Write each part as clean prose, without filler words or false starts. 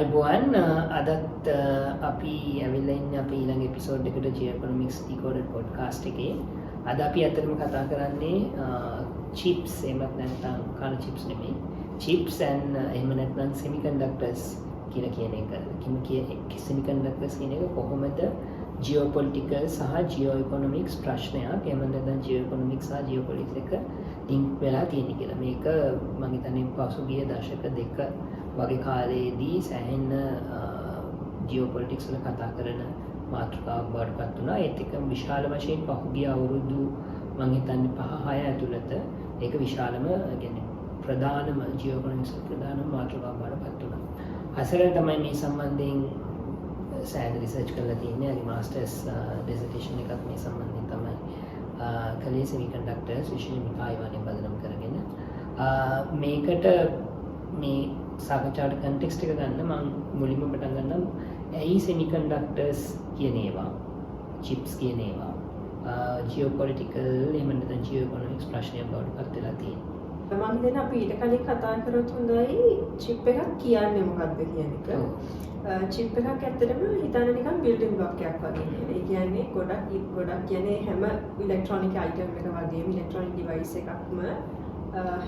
අයිබෝන් අදත් අපි ඇවිල්ලා ඉන්නේ අපේ ඊළඟ එපිසෝඩ් එකට Geoeconomics Decoded podcast එකේ. අද අපි අතරම කතා කරන්නේ chips එහෙමත් නැත්නම් කන chips නෙමෙයි. chips and එහෙම නැත්නම් semiconductors කියලා කියන එක. semiconductors කියන එක කොහොමද geopolitical සහ geoeconomics ප්‍රශ්නයක් එහෙම නැත්නම් geoeconomics සහ geopolitics එක ලින්ක් වෙලා තියෙන කියලා. මේක මම හිතන්නේ පසුගිය දශක දෙක වගේ කාලයේදී සෑහෙන ජියෝපොලිටික්ස් වල කතා කරන මාතෘකාවක් බවට පත් වුණා. ඒත් එක විශාල වශයෙන් පහුගිය අවුරුදු මම හිතන්නේ 5-6 ඇතුළත ඒක විශාලම කියන්නේ ප්‍රධානම ජියෝපොලිටික්ස් ප්‍රධානම මාතෘකාවක් බවට පත් වුණා. අසරණ තමයි මේ සම්බන්ධයෙන් සෑහෙන රිසර්ච් කරලා තියෙන්නේ. අගේ මාස්ටර්ස් ඩිසර්ටේෂන් එකක් මේ සම්බන්ධයෙන් තමයි කලේ semiconductors විශේෂයෙන්ම තායිවානයේ පදනම් කරගෙන මේකට මේ සාකච්ඡාවට කන්ටෙක්ස්ට් එක ගන්න මම මුලින්ම පටන් ගන්නම්. ඇයි semiconductors කියන ඒවා chips කියන ඒවා geopolitical එහෙම නැත්නම් geoeconomics ප්‍රශ්නයක් බවට පත් වෙලා තියෙන්නේ. මම හිතන්නේ අපි ඊට කලින් කතා කරොත් හොඳයි chip එකක් කියන්නේ මොකක්ද කියන එක. chip එකක් ඇත්තටම හිතන්න නිකන් building block එකක් වගේ නේද? ඒ කියන්නේ ගොඩක් කියන්නේ හැම electronic item එක වගේම electronic device එකක්ම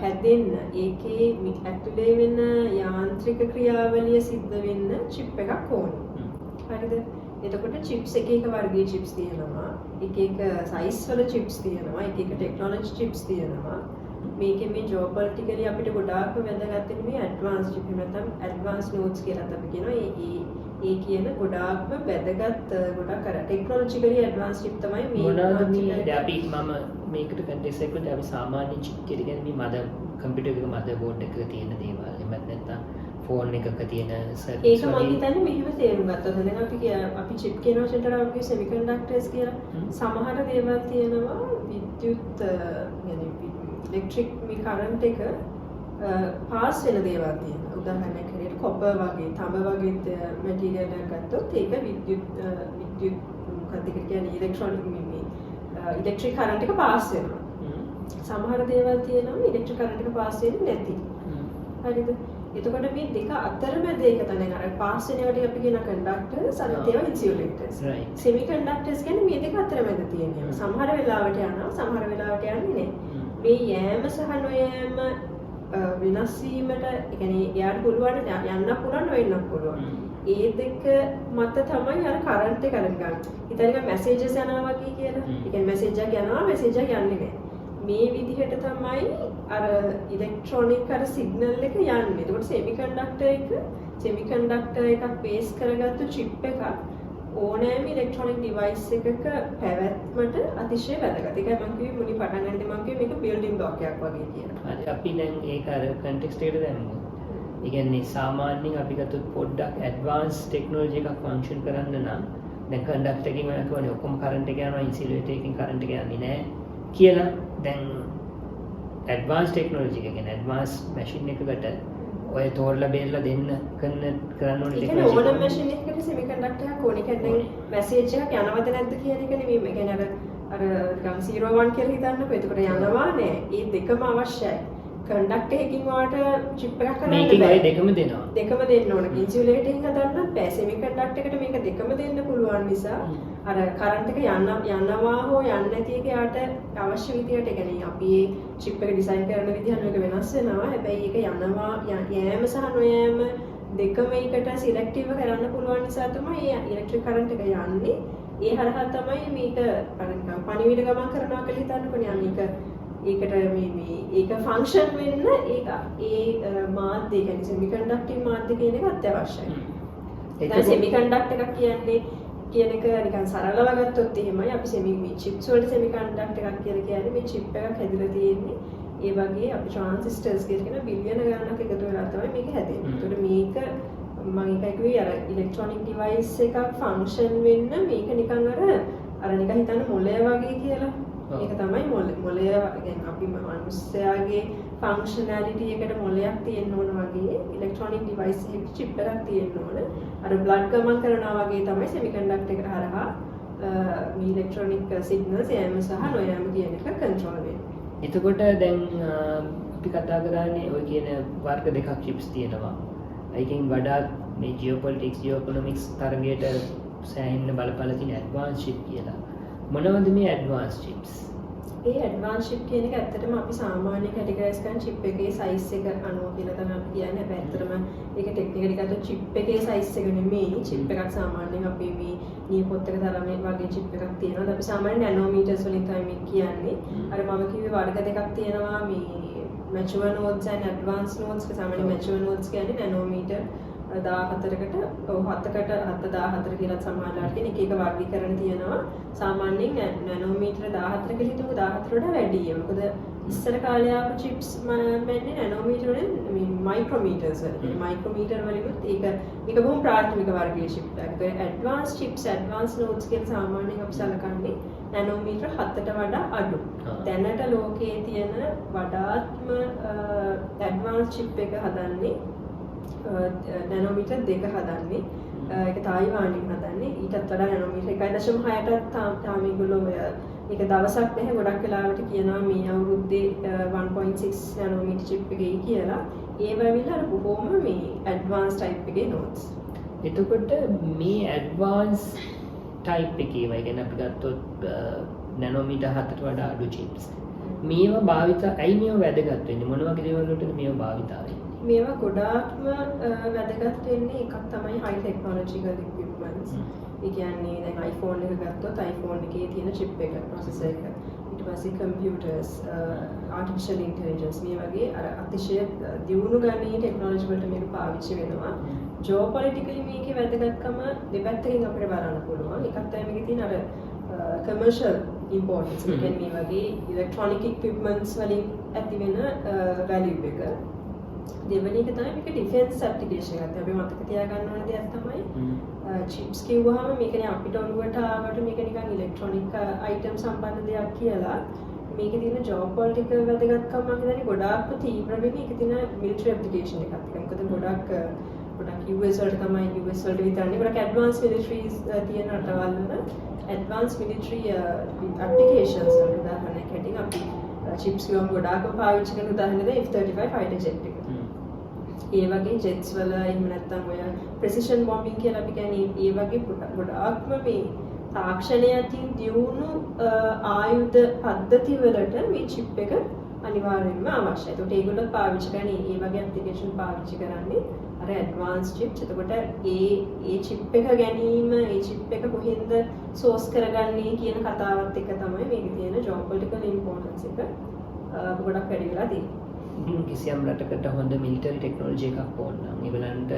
හැදෙන්න ඒකේ ඇතුලේ වෙන යාන්ත්‍රික ක්‍රියාවලිය සිද්ධ වෙන්න chip එකක් ඕනේ. හරිද? එතකොට chips එක වර්ගයේ chips තියෙනවා. එක size වල chips තියෙනවා. එක technology chips තියෙනවා. මේකේ මේ geopolitically අපිට ගොඩාක් වැදගත් වෙන්නේ මේ advanced chip නැත්නම් advanced nodes කියලා අපි කියනවා. ඒ කියන ගොඩාක්ම වැදගත් ගොඩක් අර technologically advanced chip තමයි මේ මොනවාද මේ අපි මම මේකට කන්ටෙක්ස්ට් එකකට අපි සාමාන්‍ය chip කියලා කියන්නේ මේ මදර් කම්පියුටර් එක මදර් බෝඩ් එකක තියෙන දේවල්. එහෙම නැත්නම් ෆෝන් එකක තියෙන සර්කිට්ස් ඒක මම හිතන්නේ මෙහෙම තේරුම් ගත්තොත් දැන් අපි chip කියන වචනට අපි semiconductors කියලා සමහර දේවල් තියෙනවා විද්‍යුත් يعني ඉලෙක්ට්‍රික් මේ කරන්ට් එක පාස් වෙන දේවල් තියෙනවා. උදාහරණයක් හැටියට කොපර් වගේ තඹ වගේ මැටීරියල් එකක් ගත්තොත් ඒක විද්‍යුත් මොකක්ද කියන්නේ ඉලෙක්ට්‍රොනික මේ ඉලෙක්ට්‍රික් කරන්ට් එක පාස් වෙනවා. සමහර දේවල් තියෙනවා ඉලෙක්ට්‍රික් කරන්ට් එක පාස් වෙන්නේ නැති. හරිද? එතකොට මේ දෙක අතරමැද ඒක තමයි අර පාස් වෙන ඒවාට අපි කියන කන්ඩක්ටර්ස් අනිත් ඒවා ඉන්සියුලේටර්ස්. සෙමිකන්ඩක්ටර්ස් කියන්නේ මේ දෙක අතරමැද තියෙනවා. සමහර වෙලාවට යනවා සමහර වෙලාවට යන්නේ නැහැ. මේ යෑම සහ නොයෑම වෙනස් වීමට ඒ කියන්නේ යාට පුළුවන් යන්න පුළුවන් නොවෙන්න පුළුවන්. ඒ දෙක මත තමයි අර කරන්ට් එක ගන්න. ඉතින් මැසේජස් යනවා වගේ කියලා. ඒ කියන්නේ මැසේජ් එකක් යනවා මැසේජ් එකක් යන්නේ නැහැ. මේ විදිහට තමයි අර ඉලෙක්ට්‍රොනික අර සිග්නල් එක යන්නේ. ඒකට semiconductor එකක් බේස් කරගත්තු chip එකක් ඕනෑම ඉලෙක්ට්‍රොනික ඩිවයිස් එකක පැවැත්මට අතිශය වැදගත්. ඒකයි මම කිව්වේ මුලින් පටන් ගන්නදී මම කිව්වේ මේක බිල්ඩින් බ්ලොක් එකක් වගේ කියලා. හරි අපි දැන් ඒක අර කන්ටෙක්ස්ට් එකට දැම්මොත්. ඒ කියන්නේ සාමාන්‍යයෙන් අපි ගත්තොත් පොඩ්ඩක් ඇඩ්වාන්ස් ටෙක්නොලොජි එකක් ෆන්ක්ෂන් කරන්න නම් දැන් කන්ඩක්ටර් එකකින් වෙන කවනේ ඔක්කොම කරන්ට් එක යනවා ඉන්සියුලේටර් එකකින් කරන්ට් එක යන්නේ නැහැ කියලා. දැන් ඇඩ්වාන්ස් ටෙක්නොලොජි එක කියන්නේ ඇඩ්වාන්ස් මැෂින් එකකට ඔය තෝරලා බේරලා දෙන්න කරන්න ඕනේ ටෙක්නොලොජි. ඒක ඕන මැෂින් එකකට semiconductor එකක් ඕනේ. කියන්නේ මැසේජ් එකක් යනවද නැද්ද කියන එක නෙමෙයි. ඒ කියන්නේ අර නිකන් 01 කියලා හිතන්නකෝ. එතකොට යනවා නෑ. ඒ දෙකම අවශ්‍යයි. කන්ඩක්ටර් එකකින් වාට chip එකක් කරන්න මේකේ ඔය දෙකම දෙනවා. දෙකම දෙන්න ඕන. ඉන්සියුලේටර් එකක් හදන්නත් බෑ. semiconductor එකට මේක දෙකම දෙන්න පුළුවන් නිසා අර කරන්ට් එක යනවා හෝ යන්නේ නැති එක යාට අවශ්‍ය විදියට ඒ කියන්නේ අපි මේ chip එක ඩිසයින් කරන විදිහ මේක වෙනස් වෙනවා. හැබැයි ඒක යනවා යෑම සහ නොයෑම දෙකම එකට සිලෙක්ටිව් කරන්න පුළුවන් නිසා තමයි මේ ඉලෙක්ට්‍රික් කරන්ට් එක යන්නේ. ඒ හරහා තමයි මේක අර නිකන් පණිවිඩ ගමන් කරනවා කියලා හිතන්නකෝනේ. මේක ඒකට මේ ඒක ෆන්ක්ෂන් වෙන්න ඒක ඒ මාධ්‍ය කියන්නේ semiconductor මාධ්‍ය කියන එක අත්‍යවශ්‍යයි. දැන් semiconductor එකක් කියන්නේ කියන එක නිකන් සරලව ගත්තොත් එහෙමයි අපි මේ chips වලට semiconductor එකක් කියලා කියන්නේ මේ chip එකක් හැදිලා තියෙන්නේ. ඒ වගේ අපි transistors කියන බිලියන ගණනක් එකතු වෙලා තමයි මේක හැදෙන්නේ. ඒකට මේක මම එකයි කිව්වේ අර electronic device එකක් function වෙන්න මේක නිකන් අර නිකන් හිතන්න මොළය වගේ කියලා. ඒක තමයි මොළය يعني අපි මනුස්සයාගේ ෆන්ක්ෂනැලිටි එකට මොළයක් තියෙන්න ඕන වගේ ඉලෙක්ට්‍රොනික ඩිවයිස් එකක chip එකක් තියෙන්න ඕන. අර බ්ලඩ් ගමන් කරනවා වගේ තමයි semiconductor එකට හරහා මේ ඉලෙක්ට්‍රොනික සිග්නල්ස් යෑම සහ නොයෑම කියන එක කන්ට්‍රෝල් වෙන්නේ. එතකොට දැන් අපි කතා කරන්නේ ඔය කියන වර්ග දෙකක් chips තියෙනවා. ඒකෙන් වඩාත් මේ ජියෝපොලිටික්ස් ජියෝඑකොනොමික්ස් තරගයට සෑහෙන්න බලපාලා තියෙන ඇඩ්වාන්ස් චිප් කියලා. මොනවද මේ ඇඩ්වාන්ස් චිප්ස්? ඒ ඇඩ්වාන්ස් චිප් කියන එක ඇත්තටම අපි සාමාන්‍ය කැටගරයිස් කරන චිප් එකේ සයිස් එක අනුව කියලා තමයි අපි කියන්නේ. හැබැයි ඇත්තටම ඒක ටෙක්නිකලි ගත්තොත් චිප් එකේ සයිස් එක නෙමෙයි. චිප් එකක් සාමාන්‍යයෙන් අපි මේ නියපොත් එක තරමේ වගේ චිප් එකක් තියෙනවා. අපි සාමාන්‍යයෙන් නැනෝමීටර්ස් වලින් තමයි මේ කියන්නේ. අර මම කිව්වේ වර්ග දෙකක් තියෙනවා මේ mature nodes and advanced nodes. සාමාන්‍යයෙන් mature nodes කියන්නේ නැනෝමීටර් 14කට 714 කියලා සමානලාට කියන එක වර්ගීකරණ තියෙනවා. සාමාන්‍යයෙන් නැනෝමීටර 14 කියලා හිතමු 14 වඩා වැඩියි. මොකද ඉස්සර කාලේ ආපු චිප්ස් මන්නේ නැනෝමීටර වලින් මේ මයික්‍රෝමීටර්ස් වලින්. මයික්‍රෝමීටර වලිනුත් ඒක බොහොම ප්‍රාථමික වර්ගයේ චිප් එකක්. ඒක ඇඩ්වාන්ස් චිප්ස් ඇඩ්වාන්ස් නෝඩ්ස් කියලා සාමාන්‍යයෙන් අපි සලකන්නේ නැනෝමීටර 7ට වඩා අඩු. දැනට ලෝකයේ තියෙන වඩාත්ම ඇඩ්වාන්ස් චිප් එක හදන්නේ නැනෝමීටර් 2 හදන්නේ. ඒක තායිවානින් හදන්නේ. ඊටත් වඩා නැනෝමීටර් 1.6ට තාම ඒගොල්ලෝ ඒක දවසක් නැහැ ගොඩක් වෙලාවට කියනවා මේ අවුරුද්දේ 1.6 නැනෝමීටර් චිප් එකේ කියලා. ඒව ඇවිල්ලා අර බොහොම මේ ඇඩ්වාන්ස් ටයිප් එකේ නෝඩ්ස්. එතකොට මේ ඇඩ්වාන්ස් ටයිප් එකේ වගේ ගැන අපි ගත්තොත් නැනෝමීටර් 7ට වඩා අඩු චිප්ස්. මේවා භාවිත ඇයි මේවා වැදගත් වෙන්නේ? මොන වගේ දේවල් වලටද මේවා භාවිතා වෙන්නේ? මේවා ගොඩාක්ම වැදගත් වෙන්නේ එකක් තමයි high technological equipments. ඒ කියන්නේ දැන් iPhone එක ගත්තොත් iPhone එකේ තියෙන chip එක, processor එක. ඊට පස්සේ computers, artificial intelligence මේ වගේ අර අතිශය දියුණු ගණනීය technology වලට මේක පාවිච්චි වෙනවා. geopolitically මේකේ වැදගත්කම දෙපැත්තකින් අපිට බලන්න පුළුවන්. එකක් තමයි මේකේ තියෙන අර commercial importance. ඒ කියන්නේ මේ වගේ electronic equipments වලින් ඇති වෙන value එක. දෙවෙනි එක තමයි මේක ඩිෆෙන්ස් ඇප්ලිකේෂන් එකක්. අපි මතක තියාගන්න ඕන දෙයක් තමයි චිප්ස් කිව්වහම මේකනේ අපිට ඔළුවට ආවට මේක නිකන් ඉලෙක්ට්‍රොනික අයිටම් සම්බන්ධ දෙයක් කියලා. මේකේ තියෙන ජියෝපොලිටිකල් වැදගත්කම මම හිතන්නේ ගොඩාක් තීව්‍ර වෙන්නේ ඒකේ තියෙන මිලිටරි ඇප්ලිකේෂන් එකක්. මොකද ගොඩක් US වලට තමයි US වලට විතරනේ ගොඩක් ඇඩ්වාන්ස් මිලිටරිස් තියෙන රටවල් වල ඇඩ්වාන්ස් මිලිටරි ඇප්ලිකේෂන්ස් වලට උදාහරණයක් හැටින් අපි චිප්ස් ගොම් ගොඩාක් පාවිච්චි කරන උදාහරණයක් F-35 ෆයිටර් ජෙට් එක. ඒ වගේ ජෙට්ස් වල එහෙම නැත්නම් ඔය ප්‍රෙසිෂන් බොම්බින් කියලා අපි කියන්නේ ඒ වගේ ගොඩාක්ම මේ තාක්ෂණයකින් දියුණු ආයුධ පද්ධති වලට මේ චිප් එක අනිවාර්යයෙන්ම අවශ්‍යයි. ඒකට ඒගොල්ලෝ පාවිච්චි කරන්නේ ඒ වගේ ඇප්ලිකේෂන් පාවිච්චි කරන්නේ අර ඇඩ්වාන්ස් චිප්ස්. එතකොට ඒ චිප් එක ගැනීම, ඒ චිප් එක කොහෙන්ද සෝස් කරගන්නේ කියන කතාවත් එක තමයි මේකේ තියෙන ජියෝපොලිටිකල් ඉම්පෝර්ටන්ස් එක ගොඩක් වැඩි වෙලා තියෙන්නේ. කිසියම් රටකට හොඳ මිලිටරි ටෙක්නොලොජි එකක් ඕන නම් ඒගොල්ලන්ට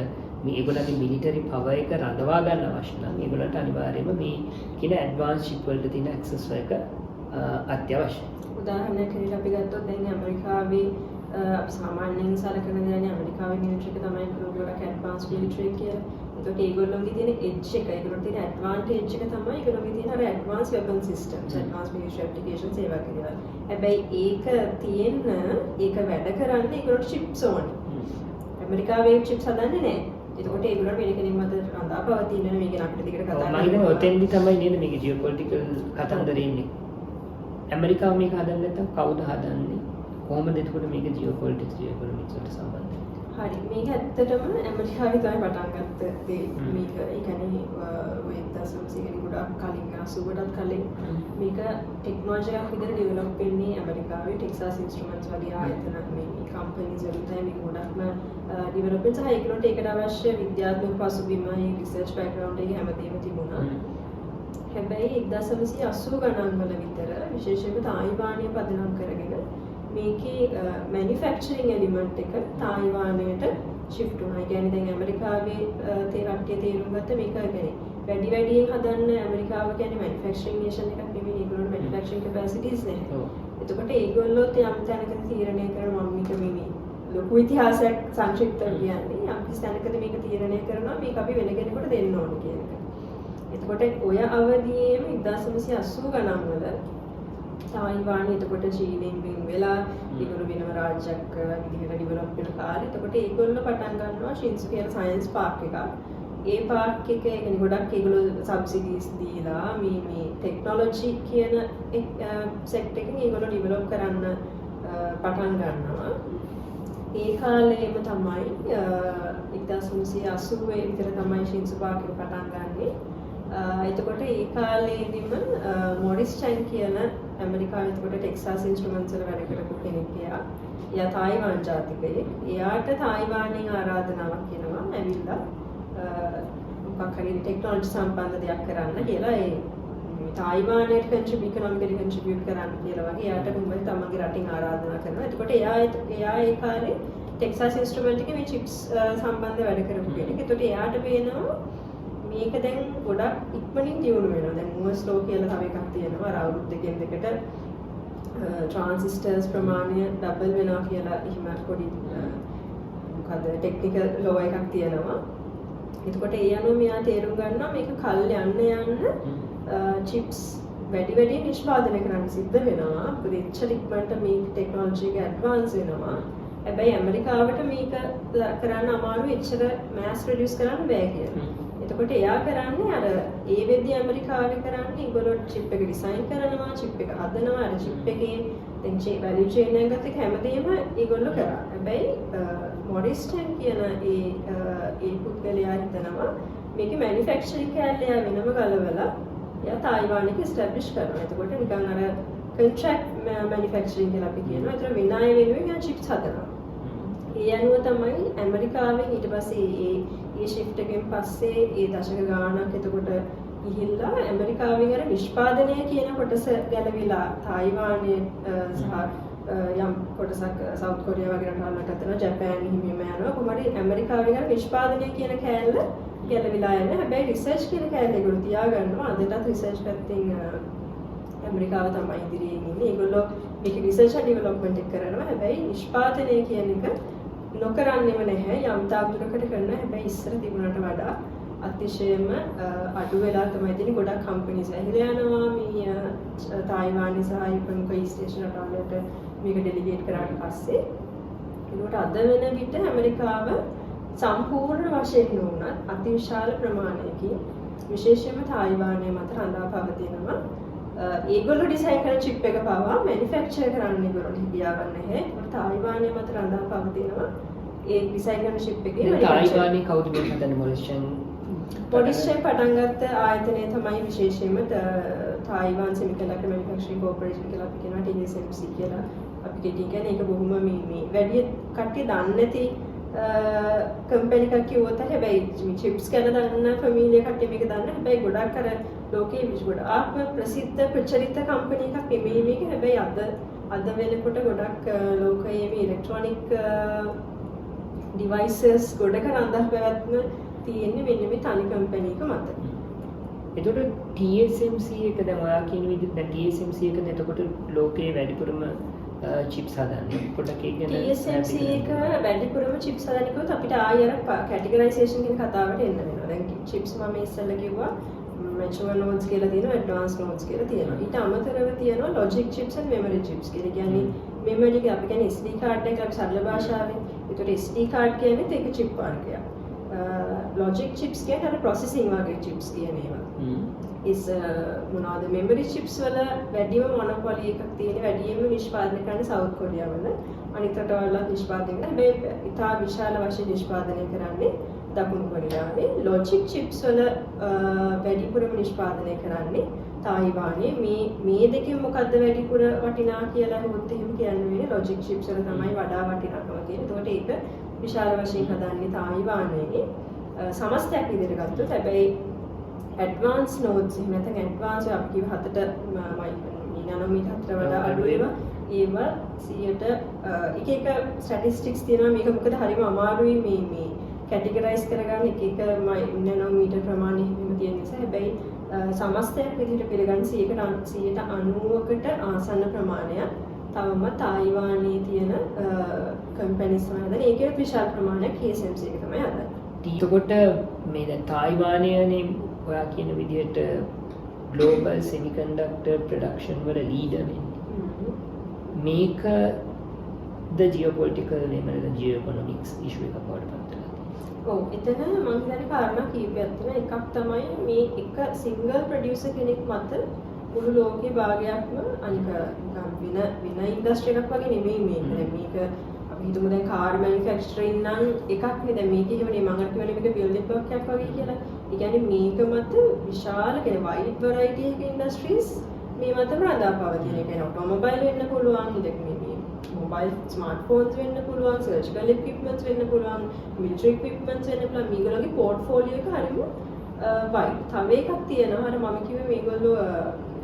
ඒගොල්ලන්ගේ මිලිටරි පවර් එක රඳවා ගන්න අවශ්‍ය නම් ඒගොල්ලන්ට අනිවාර්යයෙන්ම මේ කියන ඇඩ්වාන්ස් චිප් වලට තියෙන ඇක්සස් එක අත්‍යවශ්‍යයි. උදාහරණයක් විදිහට අපි ගත්තොත් දැන් ඇමරිකාවේ අපි සාමාන්‍යයෙන් සලකන දේ ඇමරිකාවේ මිලිටරි එක තමයි ගොඩක් ඇඩ්වාන්ස් මිලිටරි කියලා. ඒකට ඒගොල්ලෝගේ තියෙන එජ් එක, ඒගොල්ලෝ තියෙන ඇඩ්වාන්ටේජ් එක තමයි ඒගොල්ලෝගේ තියෙන අර advance weapon systems, advance military applications ඒ වගේ දේවල්. හැබැයි ඒක වැඩ කරන්න ඒගොල්ලෝ චිප්ස් ඕනේ. ඇමරිකාවේ චිප්ස් හදන්නේ නැහැ. එතකොට ඒගොල්ලෝ වෙන කෙනෙක් මත රඳා පවතින මේක අපිට දිගට කතා කරන්න. මම හිතන්නේ ඔතෙන්දි තමයි නේද මේක ජියෝපොලිටිකල් කතන්දරේ ඉන්නේ. ඇමරිකාව මේක හදන්නේ නැත්නම් කවුද හදන්නේ? කොහොමද එතකොට මේක ජියෝපොලිටික්ස් ජියෝඑකොනොමික්ස් වලට සම්බන්ධයි? හරි, මේක ඇත්තටම ඇමරිකාවේ තමයි පටන් ගත්ත දේ. මේක ඒ කියන්නේ ඔය 1900 ගොඩක් කලින් 80ටත් කලින් මේක ටෙක්නොලොජි එකක් විදිහට ඩෙවලොප් වෙන්නේ ඇමරිකාවේ ටෙක්සාස් ඉන්ස්ට්‍රුමන්ට්ස් වගේ ආයතන මේ කම්පැනිස් වලින් තමයි මේක ගොඩක්ම ඩෙවලොප් වෙන්නේ. සහ ඒකට ඒකට අවශ්‍ය විද්‍යාත්මක පසුබිම, රිසර්ච් බෑග්ග්‍රවුන්ඩ් එක හැමදේම තිබුණා. හැබැයි 1980 ගණන් වල විතර විශේෂයෙන්ම තායිවානය පදනම් කරගෙන මේකේ මැනුෆැක්චරින් එලිමන්ට් එක තායිවානයට shift වුණා. ඒ කියන්නේ දැන් ඇමරිකාවේ රටේ තේරුම් ගත්ත මේක කියන්නේ වැඩියෙන් හදන්න ඇමරිකාව කියන්නේ මැනුෆැක්චරින් නේෂන් එකක් නෙමෙයි. ඒගොල්ලෝ මැනුෆැක්චරින් කැපැසිටිස් නැහැ. එතකොට ඒගොල්ලෝ යම් තැනක තීරණය කරන මම මේක ලොකු ඉතිහාසයක් සංක්ෂිප්තව කියන්නේ යම් කිසි තැනකදී මේක තීරණය කරනවා මේක අපි වෙන කෙනෙකුට දෙන්න ඕනේ කියන එක. එතකොට ඔය අවධියේම 1980 ගණන් වල තායිවානය එතකොට චීනෙන් වෙන් වෙලා ඒගොල්ලෝ වෙනම රාජ්‍යයක් විදිහට ඩෙවලොප් වෙන කාලේ. එතකොට ඒගොල්ලෝ පටන් ගන්නවා ශින්සු කියලා සයන්ස් පාර්ක් එකක්. ඒ පාර්ක් එකේ يعني ගොඩක් ඒගොල්ලෝ සබ්සිඩිස් දීලා මේ ටෙක්නොලොජි කියන සෙක්ටර් එකකින් ඒගොල්ලෝ ඩෙවලොප් කරන්න පටන් ගන්නවා. ඒ කාලේම තමයි 1980 විතර තමයි Shinjuku පටන් ගන්නේ. එතකොට ඒ කාලේදීම මොරිස් චැන් කියන ඇමරිකාවේ එතකොට ටෙක්සාස් ඉන්ස්ට්‍රුමන්ට්ස් වල වැඩ කරපු කෙනෙක් ගියා. එයා තායිවාන් ජාතිකයෙක්. එයාට තායිවානයෙන් ආරාධනාවක් එනවා ඇවිල්ලා මොකක් හරි ටෙක්නොලොජි සම්බන්ධ දෙයක් කරන්න කියලා ඒ තායිවානයට ඉකොනොමිකලි කන්ට්‍රිබියුට් කරන්න කියලා වගේ එයාට මුඹයි තමන්ගේ රටින් ආරාධනා කරනවා. එතකොට එයා ඒ කාලේ ටෙක්සාස් ඉන්ස්ට්‍රුමන්ට් එකේ මේ චිප්ස් සම්බන්ධ වැඩ කරපු කෙනෙක්. එතකොට එයාට පේනවා මේක දැන් ගොඩක් ඉක්මනින් දියුණු වෙනවා. දැන් moore's law කියලා තව එකක් තියෙනවා. අර අවුරුදු දෙකෙන් දෙකට ට්‍රාන්සිස්ටර්ස් ප්‍රමාණය ඩබල් වෙනවා කියලා එහෙම පොඩි මොකද ටෙක්නිකල් ලෝ එකක් තියෙනවා. එතකොට ඒ අනුව මෙයා තේරුම් ගන්නවා මේක කල් යන්න චිප්ස් වැඩි නිෂ්පාදනය කරන්න සිද්ධ වෙනවා. මොකද එච්චර ඉක්මනට මේ ටෙක්නොලොජි එක ඇඩ්වාන්ස් වෙනවා. හැබැයි ඇමරිකාවට මේක කරන්න අමාරුයි. එච්චර මෑස් ප්‍රොඩියුස් කරන්න බෑ කියලා. එතකොට එයා කරන්නේ අර ඒ වෙද්දී ඇමරිකාවේ කරන්නේ ඒගොල්ලෝ චිප් එක ඩිසයින් කරනවා, චිප් එක හදනවා, අර චිප් එකේ දැන් වැලියු චේන් එක ගත්ත හැමදේම ඒගොල්ලෝ කරා. හැබැයි මොරිස් චැන් කියන ඒ පුද්ගලයා හිතනවා මේකේ මැනුෆැක්චරින් කැලේ වෙනම ගලවලා එයා තායිවානයේ ස්ටැබ්ලිෂ් කරනවා. එතකොට නිකන් අර කොන්ට්‍රැක්ට් මැනුෆැක්චරින් කියලා අපි කියනවා. ඒතර විනාය වෙනුවෙන් යා චිප්ස් හදනවා. ඒ අනුව තමයි ඇමරිකාවෙන් ඊට පස්සේ ඒ ෂිෆ්ට් එකෙන් පස්සේ ඒ දශක ගාණක් එතකොට ගිහිල්ලා ඇමරිකාවෙන් අර නිෂ්පාදනය කියන කොටස ගැලවිලා තායිවානයේ සහ යම් කොටසක් සවුත් කොරියාව වගේ රටවල්ට අතන ජපාන් හිමියම යනවා. කොහොමද ඇමරිකාවෙන් අර නිෂ්පාදනය කියන කෑල්ල ගැලවිලා යන්නේ. හැබැයි රිසර්ච් කියන කෑල්ල ඒගොල්ලෝ තියාගන්නවා. අදටත් රිසර්ච් පැත්තෙන් ඇමරිකාව තමයි ඉදිරියෙන් ඉන්නේ. ඒගොල්ලෝ මේක රිසර්ච් and ඩෙවලොප්මන්ට් එක කරනවා. හැබැයි නිෂ්පාදනය කියන එක නොකරන්නේම නැහැ. යම් තාක් දුරකට කරනවා. හැබැයි ඉස්සර තිබුණාට වඩා අතිශයම අඩු වෙලා තමයි තියෙන්නේ. ගොඩක් කම්පැනිස් ඇහිලා යනවා මේ තායිවානයේ සහ ප්‍රමුඛ ඊස්ට් ඒෂියා රටවලට මේක ඩෙලිගේට් කරාට පස්සේ. ඒකට අද වෙන විට ඇමරිකාව සම්පූර්ණ වශයෙන් නුනත් අතිවිශාල ප්‍රමාණයකින් විශේෂයෙන්ම තායිවානයේ මත රඳා පවතිනවා. ඒගොල්ලෝ ඩිසයින් කරන චිප් එක පවා මැනුෆැක්චර් කරන්න ඒගොල්ලෝ හිතියාවක් නැහැ. ඒකට තායිවානයේ මත රඳා පවතිනවා. ඒ ඩිසයින් කරන චිප් එකේ තායිවානයේ කවුද මේ හදන්නේ මොරිස් චැන්? මොරිස් චැන් පටන් ගත්ත ආයතනය තමයි විශේෂයෙන්ම තායිවාන් සෙමිකන්ඩක්ටර් මැනුෆැක්චරින් කෝපරේෂන් කියලා අපි කියනවා TSMC කියලා. අපි කියන්නේ ඒක බොහොම මේ වැඩි කට්ටිය දන්නේ නැති කම්පැනි එකක් කිව්වොත් හැබැයි චිප්ස් ගැන දන්න ෆැමිලි කට්ටිය මේක දන්න. හැබැයි ගොඩක් අර ලෝකයේ ගොඩාක් ප්‍රසිද්ධ ප්‍රචලිත කම්පැනි එකක් නෙමෙයි මේක. හැබැයි අද වෙනකොට ගොඩක් ලෝකයේ මේ ඉලෙක්ට්‍රොනික ඩිවයිසස් ගොඩක රඳා පැවැත්ම තියෙන්නේ මෙන්න මේ තනි කම්පැනි එක මත. එතකොට TSMC එක දැන් ඔයා කියන විදිහට දැන් TSMC එකද එතකොට ලෝකයේ වැඩිපුරම චිප්ස් හදන්නේ. පොඩ්ඩක් ඒක ගැන TSMC එක වැඩිපුරම චිප්ස් හදන්නේ කිව්වොත් අපිට ආයෙ අර කැටගරයිසේෂන් කියන කතාවට එන්න වෙනවා. දැන් චිප්ස් මම ඉස්සෙල්ලා කිව්වා mature nodes කියලා තියෙනවා, advanced nodes කියලා තියෙනවා. ඊට අමතරව තියෙනවා logic chips and memory chips කියලා. කියන්නේ memory එක අපි කියන්නේ SD card එක අපි සරල භාෂාවෙන්. ඒකට SD card කියන්නේ ඒක chip වර්ගයක්. logic chips කියන්නේ අර processing වගේ chips කියන ඒවා. මොනවාද memory chips වල වැඩිම මොනොපොලි එකක් තියෙන වැඩිම නිෂ්පාදනය කරන සවුත් කොරියාවල. අනිත් රටවල නිෂ්පාදනය කරන හැබැයි ඉතා විශාල වශයෙන් නිෂ්පාදනය කරන්නේ දකුණු කොරියාවේ. logic chips වල වැඩිපුරම නිෂ්පාදනය කරන්නේ තායිවානයේ. මේ දෙකෙන් මොකද්ද වැඩිපුර වටිනා කියලා හිතුවොත් එහෙම කියන්න වෙන්නේ logic chips වල තමයි වඩා වටිනාකම තියෙන්නේ. ඒකට ඒක විශාල වශයෙන් හදන්නේ තායිවානයේ. සමස්තයක් විදිහට ගත්තොත් හැබැයි advanced nodes එහෙම නැත්නම් advanced අපි කිව්ව 7ට නෑනෝමීටර් වඩා අඩු ඒවා 100ට එක ස්ටැටිස්ටික්ස් තියෙනවා. මේක මොකද හරිම අමාරුයි මේ කැටගරයිස් කරගන්න එක නෑනෝමීටර් ප්‍රමාණය හිමිම තියෙන නිසා. හැබැයි සමස්තයක් විදිහට පිළිගන්න 90කට ආසන්න ප්‍රමාණයක් තවම තායිවානයේ තියෙන කම්පැනිස් තමයි හදන්නේ. ඒකේ විශාල ප්‍රමාණයක් TSMC එක තමයි හදන්නේ. එතකොට මේ දැන් තායිවානයනේ ඔයා කියන විදිහට global semiconductor production වල leader වෙන්නේ. මේක the geopolitical එහෙම geoeconomics issue එකක් බවට පත් වෙනවා. ඔව් එතන මම හිතන්නේ කාරණා කීපයක් තියෙනවා. එකක් තමයි මේ එක single producer කෙනෙක් මත මුළු ලෝකේ භාගයක්ම අනික වෙන ඉන්ඩස්ට්‍රි එකක් වගේ නෙමෙයි මේක. මේක අපි හිතමු දැන් කාර් මැනුෆැක්චරින් නම් එකක් නේ දැන් මේක එහෙමනේ මම අර කියවනේ මේක බිල්ඩින් බ්ලොක් එකක් වගේ කියලා. ඒ කියන්නේ මේක මත විශාල කියන්නේ වයිඩ් වෙරයිටි එක ඉන්ඩස්ට්‍රීස් මේ මතම රඳාපවතින. ඒ කියන්නේ ඔටෝමොබයිල් වෙන්න පුළුවන්, දැන් මේ මොබයිල් ස්මාර්ට්ෆෝන්ස් වෙන්න පුළුවන්, සර්ජිකල් ඉක්විප්මන්ට්ස් වෙන්න පුළුවන්, මිලිටරි ඉක්විප්මන්ට්ස් වෙන්න පුළුවන්. මේගොල්ලෝගේ පෝර්ට්ෆෝලියෝ එක හරිම වයිඩ්. තව එකක් තියෙනවා අර මම කිව්වේ මේගොල්ලෝ